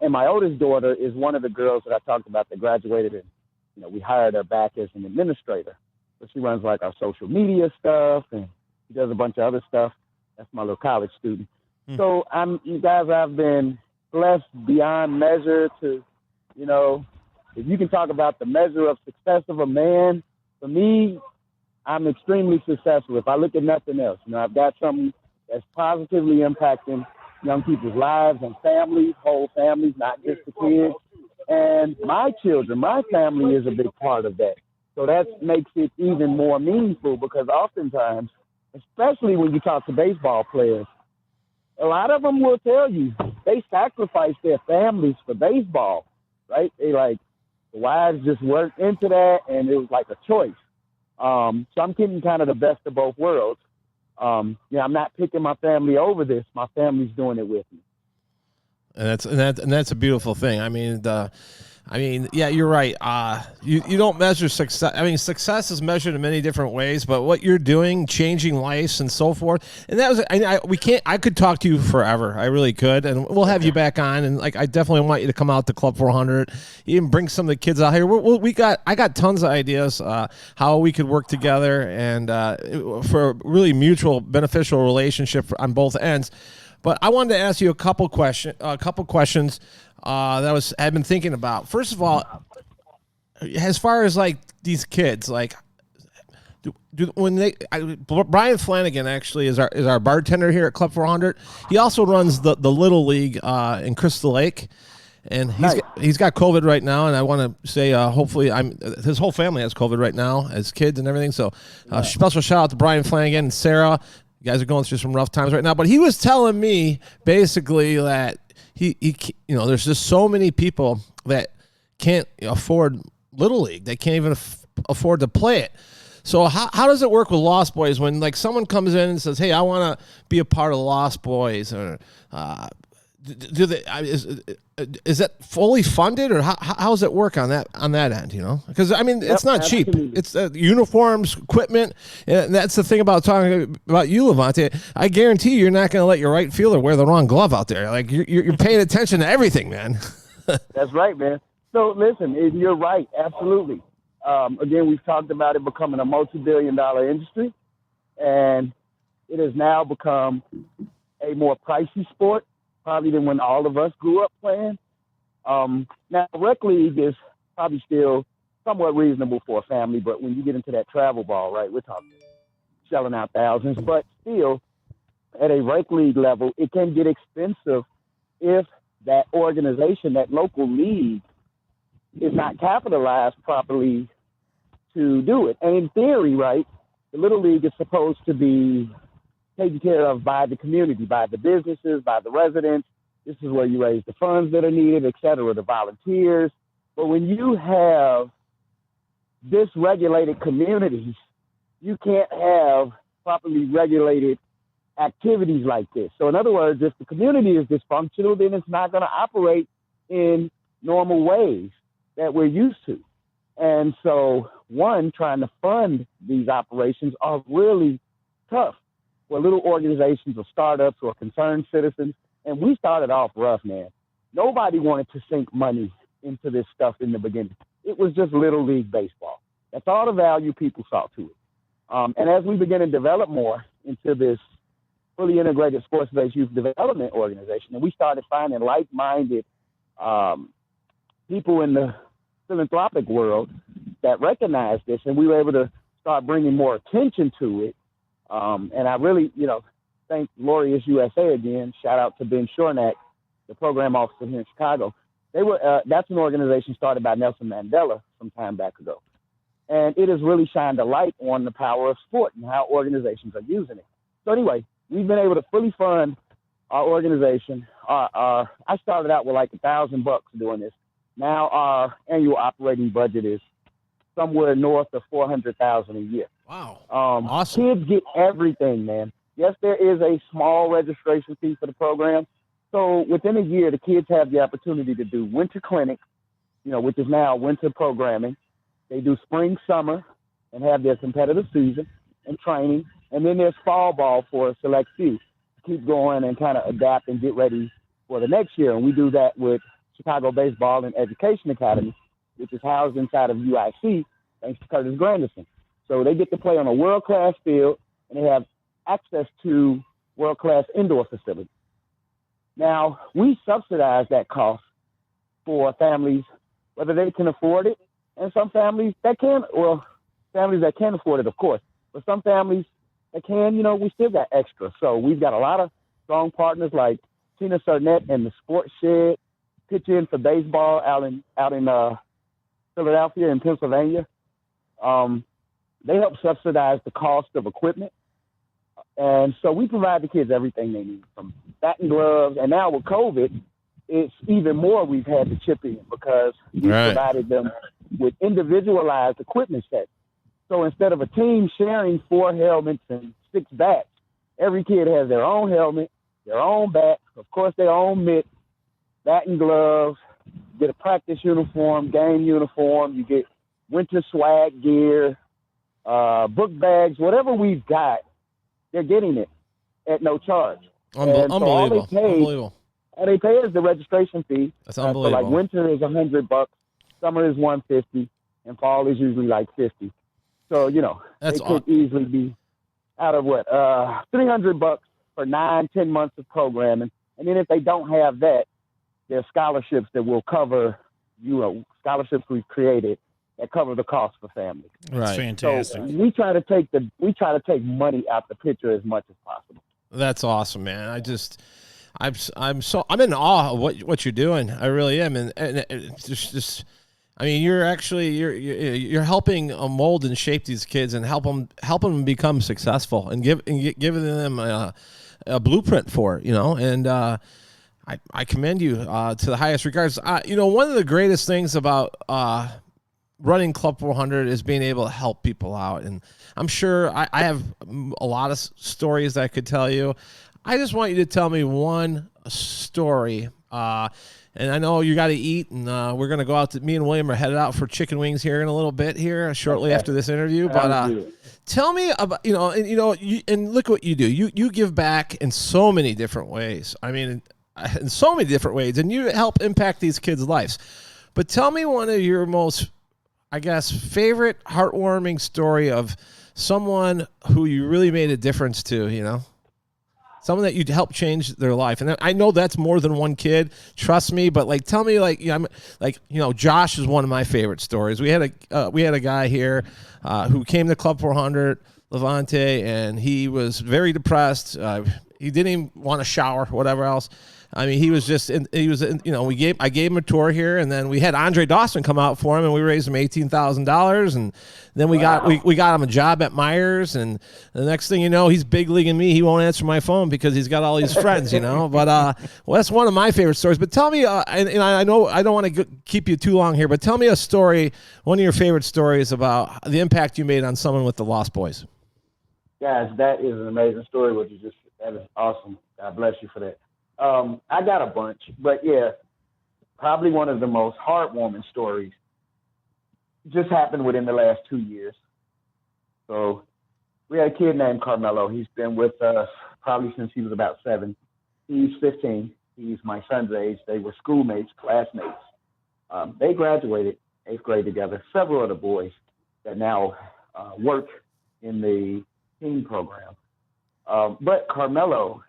Speaker 6: And my oldest daughter is one of the girls that I talked about that graduated, and we hired her back as an administrator. So she runs like our social media stuff, and she does a bunch of other stuff. That's my little college student. So I've been blessed beyond measure to, if you can talk about the measure of success of a man, for me, I'm extremely successful. If I look at nothing else, I've got something that's positively impacting young people's lives and families, whole families, not just the kids. And my children, my family is a big part of that. So that makes it even more meaningful, because oftentimes, especially when you talk to baseball players, a lot of them will tell you they sacrifice their families for baseball, right? The wives just worked into that, and it was like a choice. So I'm getting kind of the best of both worlds. I'm not picking my family over this. My family's doing it with me.
Speaker 3: And that's a beautiful thing. Yeah, you're right. You don't measure success. Success is measured in many different ways, but what you're doing, changing lives and so forth. And that was, I could talk to you forever. I really could. And we'll have you back on. And I definitely want you to come out to Club 400, even bring some of the kids out here. I got tons of ideas, how we could work together and, for a really mutual beneficial relationship on both ends. But I wanted to ask you a couple questions that I've been thinking about. First of all, as far as these kids, Brian Flanagan actually is our bartender here at Club 400. He also runs the Little League in Crystal Lake, and he's got COVID right now. And I want to say, hopefully, his whole family has COVID right now as kids and everything. So, special shout out to Brian Flanagan and Sarah. You guys are going through some rough times right now, but he was telling me basically that he there's just so many people that can't afford Little League. They can't even afford to play it. So how does it work with Lost Boyz when someone comes in and says, "Hey, I want to be a part of the Lost Boyz," or do they? Is that fully funded, or how does it work on that end? You know, because I mean, it's not cheap. It's uniforms, equipment, and that's the thing about talking about you, LaVonte. I guarantee you're not going to let your right fielder wear the wrong glove out there. Like you're paying attention to everything, man.
Speaker 6: That's right, man. So listen, you're right, absolutely. Again, we've talked about it becoming a multi-billion-dollar industry, and it has now become a more pricey sport, probably than when all of us grew up playing. Now, rec league is probably still somewhat reasonable for a family, but when you get into that travel ball, right, we're talking shelling out thousands. But still, at a rec league level, it can get expensive if that organization, that local league, is not capitalized properly to do it. And in theory, right, the Little League is supposed to be taken care of by the community, by the businesses, by the residents. This is where you raise the funds that are needed, et cetera, the volunteers. But when you have dysregulated communities, you can't have properly regulated activities like this. So in other words, if the community is dysfunctional, then it's not going to operate in normal ways that we're used to. And so, trying to fund these operations are really tough for little organizations or startups or concerned citizens. And we started off rough, man. Nobody wanted to sink money into this stuff in the beginning. It was just Little League baseball. That's all the value people saw to it. And as we begin to develop more into this fully integrated sports-based youth development organization, and we started finding like-minded people in the philanthropic world that recognize this, and we were able to start bringing more attention to it. And I really, thank Laureus USA again. Shout out to Ben Shornack, the program officer here in Chicago. That's an organization started by Nelson Mandela some time back ago. And it has really shined a light on the power of sport and how organizations are using it. So anyway, we've been able to fully fund our organization. I started out with like $1,000 doing this. Now our annual operating budget is somewhere north of $400,000 a year.
Speaker 3: Wow.
Speaker 6: Awesome. Kids get everything, man. Yes, there is a small registration fee for the program. So within a year, the kids have the opportunity to do winter clinics, which is now winter programming. They do spring, summer, and have their competitive season and training. And then there's fall ball for a select few to keep going and kind of adapt and get ready for the next year. And we do that with Chicago Baseball and Education Academy, which is housed inside of UIC, thanks to Curtis Granderson. So they get to play on a world-class field, and they have access to world-class indoor facilities. Now, we subsidize that cost for families, whether they can afford it, and some families that can, families that can afford it, of course, but some families that can, we still got extra. So we've got a lot of strong partners like Tina Surnett and the Sports Shed, Pitch In for Baseball out in Philadelphia and Pennsylvania. They help subsidize the cost of equipment. And so we provide the kids everything they need, from batting gloves. And now with COVID, it's even more we've had to chip in because we provided them with individualized equipment sets. So instead of a team sharing 4 helmets and 6 bats, every kid has their own helmet, their own bat, of course their own mitt, batting gloves, get a practice uniform, game uniform, you get winter swag gear, book bags, whatever we've got, they're getting it at no charge.
Speaker 3: Unbelievable.
Speaker 6: All they pay is the registration fee.
Speaker 3: That's unbelievable.
Speaker 6: So like winter is $100, summer is $150, and fall is usually like $50. So,
Speaker 3: That's
Speaker 6: they could easily be out of $300 for 9-10 months of programming. And then if they don't have that, there's scholarships that will cover, scholarships we've created that cover the cost for families.
Speaker 4: That's fantastic.
Speaker 6: So we try to take money out the picture as much as possible.
Speaker 3: That's awesome, man. I'm in awe of what you're doing. I really am, and it's just I mean, you're helping mold and shape these kids and help them become successful and giving them a blueprint for it, and I commend you to the highest regards. One of the greatest things about running Club 400 is being able to help people out. And I'm sure I have a lot of stories that I could tell you. I just want you to tell me one story. And I know you got to eat, and we're going to go out. Me and William are headed out for chicken wings here in a little bit here, shortly after this interview. But tell me about, and look what you do. You give back in so many different ways. I mean, in so many different ways, and you help impact these kids' lives. But tell me one of your most, I guess, favorite heartwarming story of someone who you really made a difference to, someone that you helped change their life. And I know that's more than one kid, trust me, but tell me, Josh is one of my favorite stories. We had a guy here who came to Club 400, LaVonte, and he was very depressed. He didn't even want to shower, whatever else. I mean, I gave him a tour here, and then we had Andre Dawson come out for him, and we raised him $18,000, and then we got him a job at Myers, and the next thing you know, he's big leaguing me. He won't answer my phone because he's got all these friends, But well, that's one of my favorite stories. But tell me, and I know I don't want to keep you too long here, but tell me a story, one of your favorite stories about the impact you made on someone with the Lost Boyz.
Speaker 6: Guys, that is an amazing story. That is awesome. God bless you for that. I got a bunch, but yeah, probably one of the most heartwarming stories just happened within the last 2 years. So we had a kid named Carmelo. He's been with us probably since he was about 7. He's 15. He's my son's age. They were schoolmates, classmates. They graduated 8th grade together. Several of the boys that now work in the teen program. But Carmelo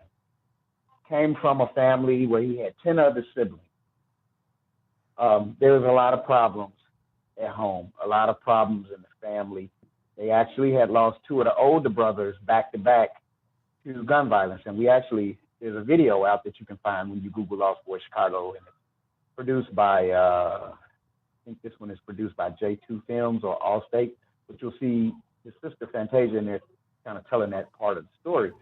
Speaker 6: came from a family where he had 10 other siblings. There was a lot of problems at home, a lot of problems in the family. They actually had lost 2 of the older brothers back to back to gun violence. And there's a video out that you can find when you Google Lost Boyz Chicago, and it's produced by, I think this one is produced by J2 Films or Allstate, but you'll see his sister Fantasia in there kind of telling that part of the story.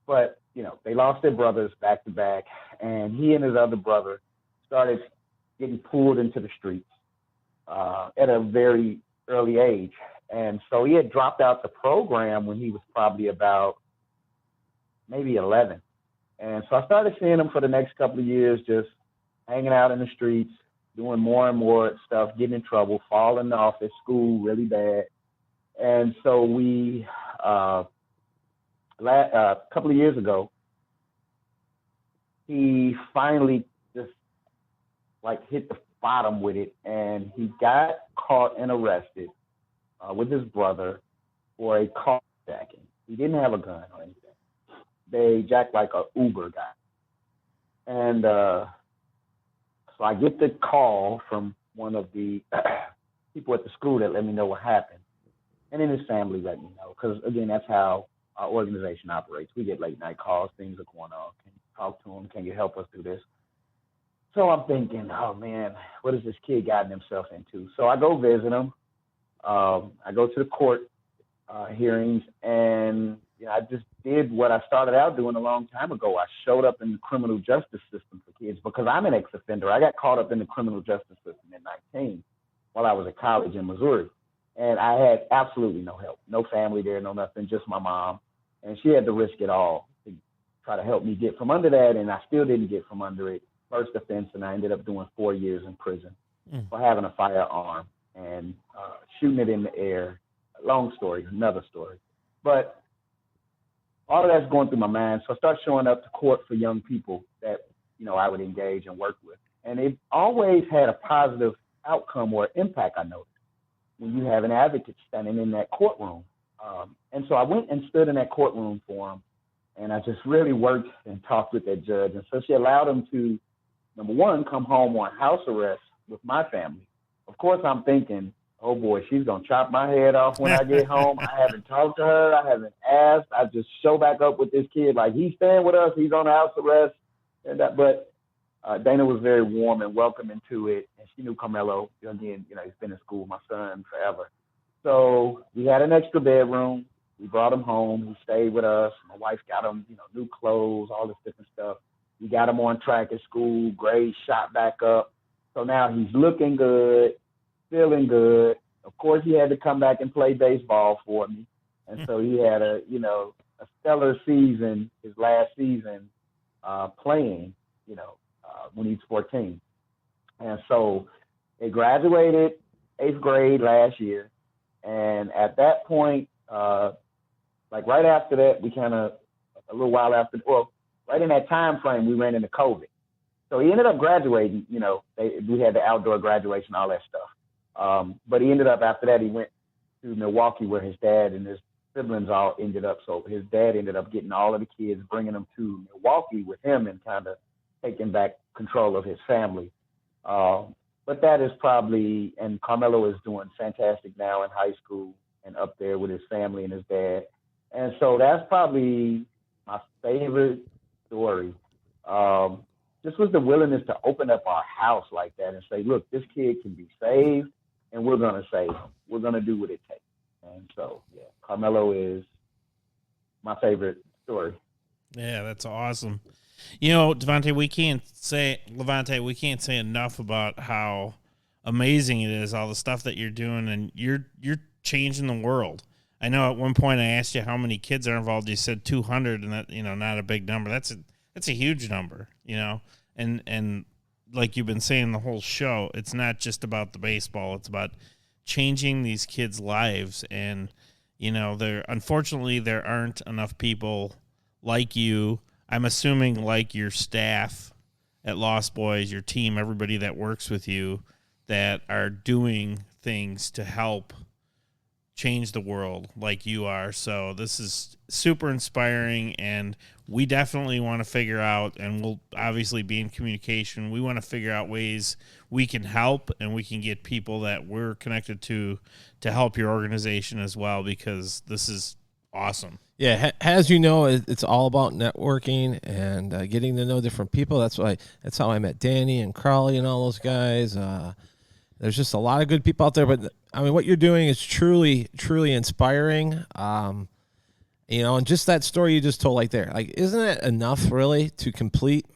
Speaker 6: But, they lost their brothers back to back, and he and his other brother started getting pulled into the streets at a very early age. And so he had dropped out the program when he was probably about maybe 11. And so I started seeing him for the next couple of years, just hanging out in the streets, doing more and more stuff, getting in trouble, falling off at school really bad. And so we, a couple of years ago, he finally just hit the bottom with it, and he got caught and arrested with his brother for a carjacking. He didn't have a gun or anything. They jacked like a Uber guy. And so I get the call from one of the people at the school that let me know what happened. And then his family let me know, because, again, that's how our organization operates. We get late night calls, things are going on. Can you talk to him? Can you help us do this? So I'm thinking, oh man, what has this kid gotten himself into? So I go visit him. I go to the court hearings, and I just did what I started out doing a long time ago. I showed up in the criminal justice system for kids because I'm an ex-offender. I got caught up in the criminal justice system at 19 while I was at college in Missouri. And I had absolutely no help, no family there, no nothing, just my mom. And she had to risk it all to try to help me get from under that, and I still didn't get from under it. First offense, and I ended up doing 4 years in prison for having a firearm and shooting it in the air. Long story, another story. But all of that's going through my mind. So I start showing up to court for young people that, I would engage and work with. And it always had a positive outcome or impact, I noticed, when you have an advocate standing in that courtroom. And so I went and stood in that courtroom for him, and I just really worked and talked with that judge. And so she allowed him to, number one, come home on house arrest with my family. Of course, I'm thinking, oh boy, she's going to chop my head off when I get home. I haven't talked to her. I haven't asked. I just show back up with this kid like he's staying with us. He's on house arrest. But Dana was very warm and welcoming to it. And she knew Carmelo. Again, he's been in school with my son forever. So we had an extra bedroom. We brought him home. He stayed with us. My wife got him, new clothes, all this different stuff. We got him on track at school. Grades shot back up. So now he's looking good, feeling good. Of course, he had to come back and play baseball for me. And so he had a stellar season, his last season, playing, when he's 14. And so they graduated 8th grade last year. And at that point, like right after that, we kind of, a little while after, well, right in that time frame, we ran into COVID. So he ended up graduating, we had the outdoor graduation, all that stuff. But he ended up, after that, he went to Milwaukee where his dad and his siblings all ended up. So his dad ended up getting all of the kids, bringing them to Milwaukee with him and kind of taking back control of his family. But that is probably, and Carmelo is doing fantastic now in high school and up there with his family and his dad. And so that's probably my favorite story. Just was the willingness to open up our house like that and say, look, this kid can be saved and we're going to save him. We're going to do what it takes. And so, yeah, Carmelo is my favorite story.
Speaker 4: Yeah, that's awesome. LaVonte, we can't say enough about how amazing it is, all the stuff that you're doing, and you're changing the world. I know at one point I asked you how many kids are involved. You said 200, and that, not a big number. That's a huge number, and like you've been saying the whole show, it's not just about the baseball. It's about changing these kids' lives. And, unfortunately there aren't enough people like you, I'm assuming like your staff at Lost Boyz, your team, everybody that works with you, that are doing things to help change the world like you are. So this is super inspiring, and we definitely want to figure out, and we'll obviously be in communication, we want to figure out ways we can help and we can get people that we're connected to help your organization as well, because this is awesome.
Speaker 3: Yeah, as you know, it's all about networking and getting to know different people. That's how I met Danny and Crawley and all those guys. There's just a lot of good people out there, but I mean, what you're doing is truly, truly inspiring. And just that story you just told right there, like, isn't it enough really to complete,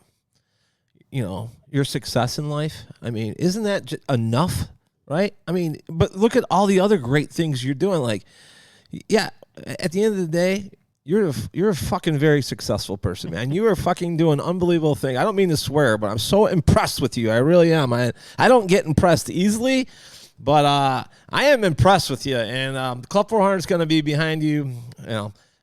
Speaker 3: your success in life? I mean, isn't that enough, right? I mean, but look at all the other great things you're doing. Like, yeah, at the end of the day, you're a fucking very successful person, man. You are fucking doing unbelievable thing. I don't mean to swear, but I'm so impressed with you. I really am. I don't get impressed easily, but I am impressed with you. And Club 400 is going to be behind you.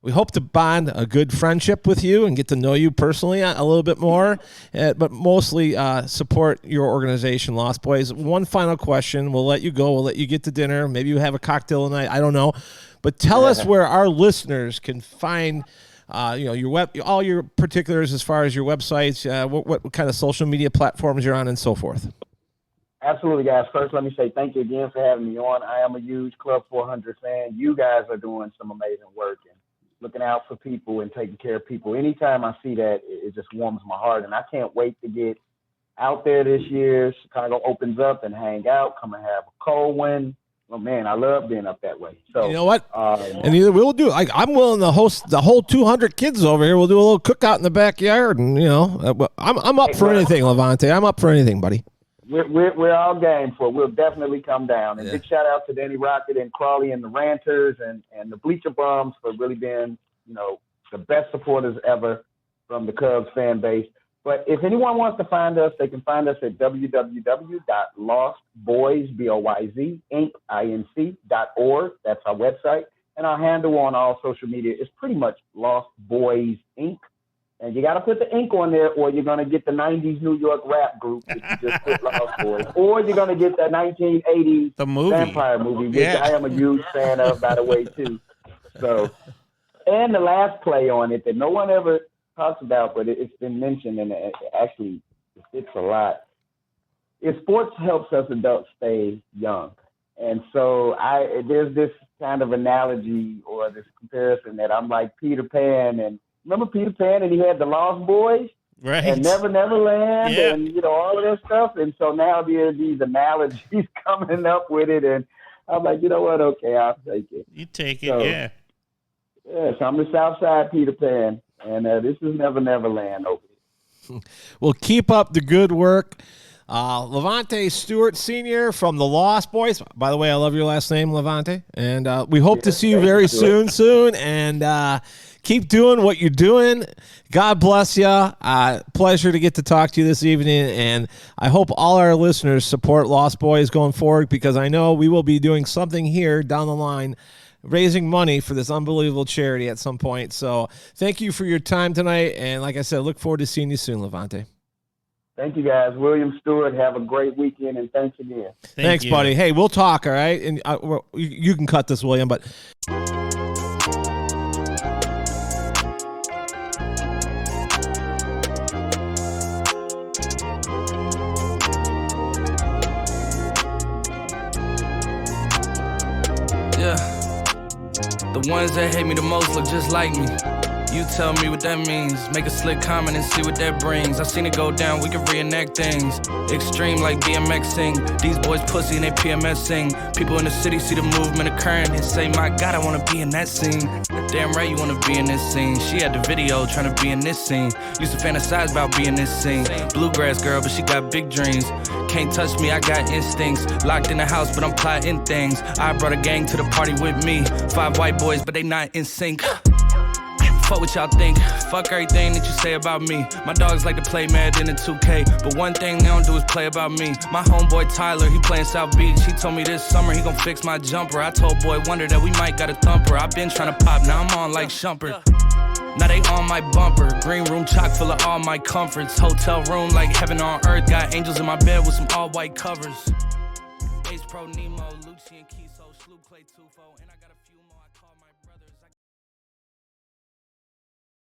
Speaker 3: We hope to bond a good friendship with you and get to know you personally a little bit more, but mostly support your organization, Lost Boyz. One final question. We'll let you go. We'll let you get to dinner. Maybe you have a cocktail tonight. I don't know. But tell us where our listeners can find, your all your particulars as far as your websites, what kind of social media platforms you're on, and so forth.
Speaker 6: Absolutely, guys. First, let me say thank you again for having me on. I am a huge Club 400 fan. You guys are doing some amazing work and looking out for people and taking care of people. Anytime I see that, it just warms my heart, and I can't wait to get out there this year. Chicago opens up and hang out, come and have a cold one. Oh, man, I love being up that way. So
Speaker 3: you know what? And either we'll do. I'm willing to host the whole 200 kids over here. We'll do a little cookout in the backyard, and I'm up for anything, LaVonte. I'm up for anything, buddy.
Speaker 6: We're all game for it. We'll definitely come down. And big shout out to Danny Rocket and Crawley and the Ranters and the Bleacher Bums for really being, the best supporters ever from the Cubs fan base. But if anyone wants to find us, they can find us at www.lostboyz, B-O-Y-Z, Inc.org. That's our website. And our handle on all social media is pretty much Lost Boyz, Inc. And you got to put the ink on there, or you're going to get the 90s New York rap group if you just put Lost Boyz. Or you're going to get the 1980s vampire movie, which I am a huge fan of, by the way, too. So, and the last play on it that no one ever talks about, but it's been mentioned, and it actually fits a lot. If sports helps us adults stay young. And so there's this kind of analogy or this comparison that I'm like Peter Pan, and remember Peter Pan, and he had the Lost Boyz,
Speaker 4: right?
Speaker 6: And Neverland, and all of that stuff. And so now there's these analogies coming up with it, and I'm like, you know what? Okay, I'll take it.
Speaker 4: You take it,
Speaker 6: so,
Speaker 4: yeah.
Speaker 6: Yeah, so I'm the Southside Peter Pan, and this is Neverland over here.
Speaker 3: Well, keep up the good work. LaVonte Stewart Sr. from the Lost Boyz. By the way, I love your last name, LaVonte. And we hope to see you very soon. And Keep doing what you're doing. God bless you. Pleasure to get to talk to you this evening, and I hope all our listeners support Lost Boyz going forward, because I know we will be doing something here down the line, raising money for this unbelievable charity at some point. So thank you for your time tonight, and like I said, look forward to seeing you soon, LaVonte.
Speaker 6: Thank you, guys. William Stewart, have a great weekend, and thanks again.
Speaker 3: Thanks, buddy. Hey, we'll talk, all right? And you can cut this, William, but...
Speaker 7: Yeah. The ones that hate me the most look just like me. You tell me what that means. Make a slick comment and see what that brings. I seen it go down, we can reenact things. Extreme like BMX sing. These boys pussy and they PMS sing. People in the city see the movement occurring and say, my God, I wanna be in that scene. Damn right you wanna be in this scene. She had the video trying to be in this scene. Used to fantasize about being this scene. Bluegrass girl, but she got big dreams. Can't touch me, I got instincts. Locked in the house, but I'm plotting things. I brought a gang to the party with me. 5 white boys, but they not in sync. Fuck what y'all think. Fuck everything that you say about me. My dogs like to play Madden in 2K, but one thing they don't do is play about me. My homeboy Tyler, he playing South Beach. He told me this summer he gon' fix my jumper. I told Boy Wonder that we might got a thumper. I been tryna pop, now I'm on like Shumpert. Now they on my bumper. Green room chock full of all my comforts. Hotel room like heaven on earth. Got angels in my bed with some all white covers. Ace Pro Nemo, Lucci and Kiso, Sloop Clay Tufo, and I got a